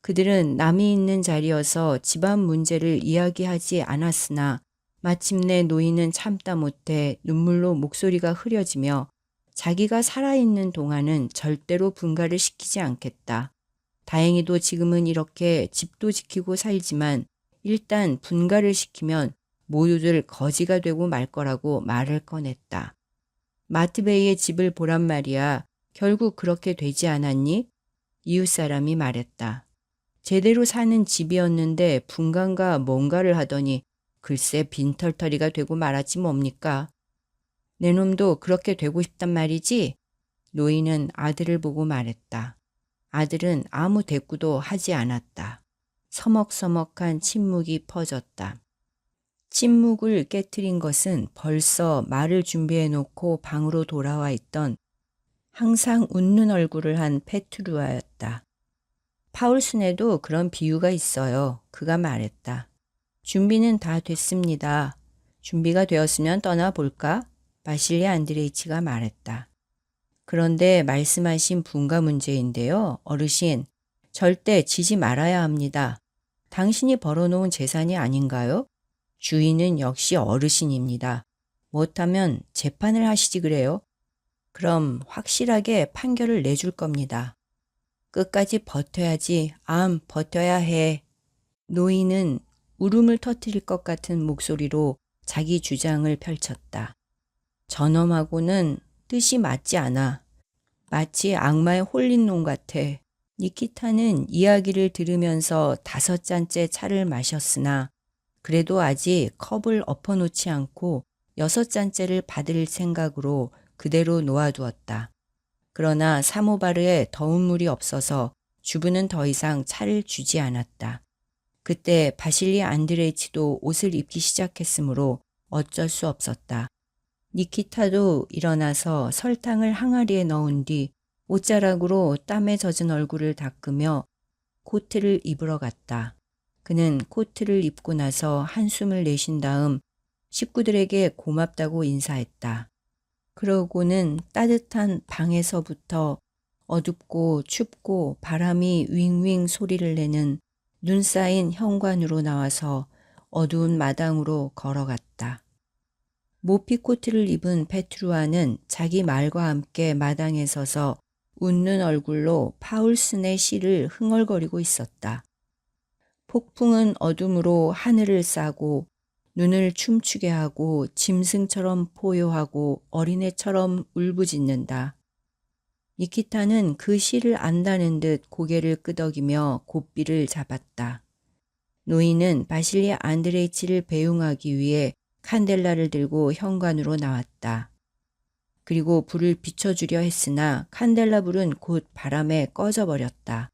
그들은 남이 있는 자리여서 집안 문제를 이야기하지 않았으나 마침내 노인은 참다 못해 눈물로 목소리가 흐려지며 자기가 살아있는 동안은 절대로 분가를 시키지 않겠다. 다행히도 지금은 이렇게 집도 지키고 살지만 일단 분가를 시키면 모두들 거지가 되고 말 거라고 말을 꺼냈다. 마트베이의 집을 보란 말이야. 결국 그렇게 되지 않았니? 이웃사람이 말했다. 제대로 사는 집이었는데 분가가 뭔가를 하더니 글쎄 빈털터리가 되고 말았지 뭡니까? 내 놈도 그렇게 되고 싶단 말이지? 노인은 아들을 보고 말했다. 아들은 아무 대꾸도 하지 않았다. 서먹서먹한 침묵이 퍼졌다. 침묵을 깨트린 것은 벌써 말을 준비해놓고 방으로 돌아와 있던 항상 웃는 얼굴을 한 페트루아였다. 파울슨에도 그런 비유가 있어요. 그가 말했다. 준비는 다 됐습니다. 준비가 되었으면 떠나볼까? 바실리 안드레이치가 말했다. 그런데 말씀하신 분가 문제인데요. 어르신, 절대 지지 말아야 합니다. 당신이 벌어놓은 재산이 아닌가요? 주인은 역시 어르신입니다. 못하면 재판을 하시지 그래요? 그럼 확실하게 판결을 내줄 겁니다. 끝까지 버텨야지. 버텨야 해. 노인은 울음을 터뜨릴 것 같은 목소리로 자기 주장을 펼쳤다. 저놈하고는 뜻이 맞지 않아. 마치 악마에 홀린 놈 같아. 니키타는 이야기를 들으면서 5잔째 차를 마셨으나 그래도 아직 컵을 엎어놓지 않고 6잔째를 받을 생각으로 그대로 놓아두었다. 그러나 사모바르에 더운 물이 없어서 주부는 더 이상 차를 주지 않았다. 그때 바실리 안드레이치도 옷을 입기 시작했으므로 어쩔 수 없었다. 니키타도 일어나서 설탕을 항아리에 넣은 뒤 옷자락으로 땀에 젖은 얼굴을 닦으며 코트를 입으러 갔다. 그는 코트를 입고 나서 한숨을 내쉰 다음 식구들에게 고맙다고 인사했다. 그러고는 따뜻한 방에서부터 어둡고 춥고 바람이 윙윙 소리를 내는 눈 쌓인 현관으로 나와서 어두운 마당으로 걸어갔다. 모피 코트를 입은 페트루아는 자기 말과 함께 마당에 서서 웃는 얼굴로 파울슨의 시를 흥얼거리고 있었다. 폭풍은 어둠으로 하늘을 싸고 눈을 춤추게 하고 짐승처럼 포효하고 어린애처럼 울부짖는다. 니키타는 그 시를 안다는 듯 고개를 끄덕이며 고삐를 잡았다. 노인은 바실리 안드레이치를 배웅하기 위해 칸델라를 들고 현관으로 나왔다. 그리고 불을 비춰주려 했으나 칸델라 불은 곧 바람에 꺼져버렸다.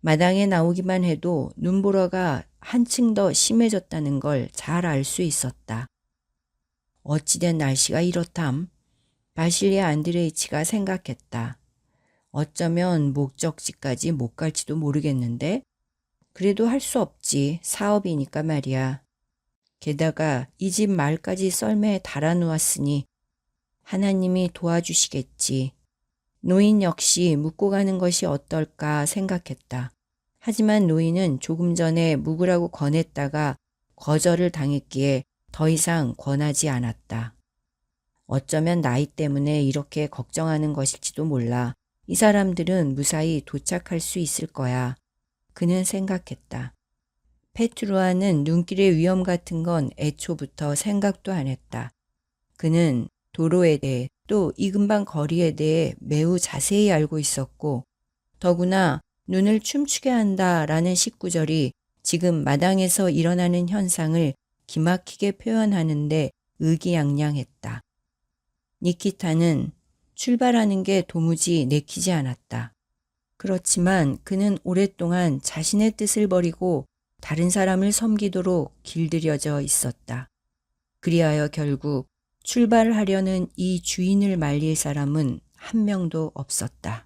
마당에 나오기만 해도 눈보라가 한층 더 심해졌다는 걸 잘 알 수 있었다. 어찌된 날씨가 이렇담? 바실리 안드레이치가 생각했다. 어쩌면 목적지까지 못 갈지도 모르겠는데 그래도 할 수 없지. 사업이니까 말이야. 게다가 이 집 말까지 썰매에 달아놓았으니 하나님이 도와주시겠지. 노인 역시 묵고 가는 것이 어떨까 생각했다. 하지만 노인은 조금 전에 묵으라고 권했다가 거절을 당했기에 더 이상 권하지 않았다. 어쩌면 나이 때문에 이렇게 걱정하는 것일지도 몰라. 이 사람들은 무사히 도착할 수 있을 거야. 그는 생각했다. 페트루아는 눈길의 위험 같은 건 애초부터 생각도 안 했다. 그는 도로에 대해 또 이 근방 거리에 대해 매우 자세히 알고 있었고 더구나 눈을 춤추게 한다라는 19절이 지금 마당에서 일어나는 현상을 기막히게 표현하는데 의기양양했다. 니키타는 출발하는 게 도무지 내키지 않았다. 그렇지만 그는 오랫동안 자신의 뜻을 버리고 다른 사람을 섬기도록 길들여져 있었다. 그리하여 결국 출발하려는 이 주인을 말릴 사람은 한 명도 없었다.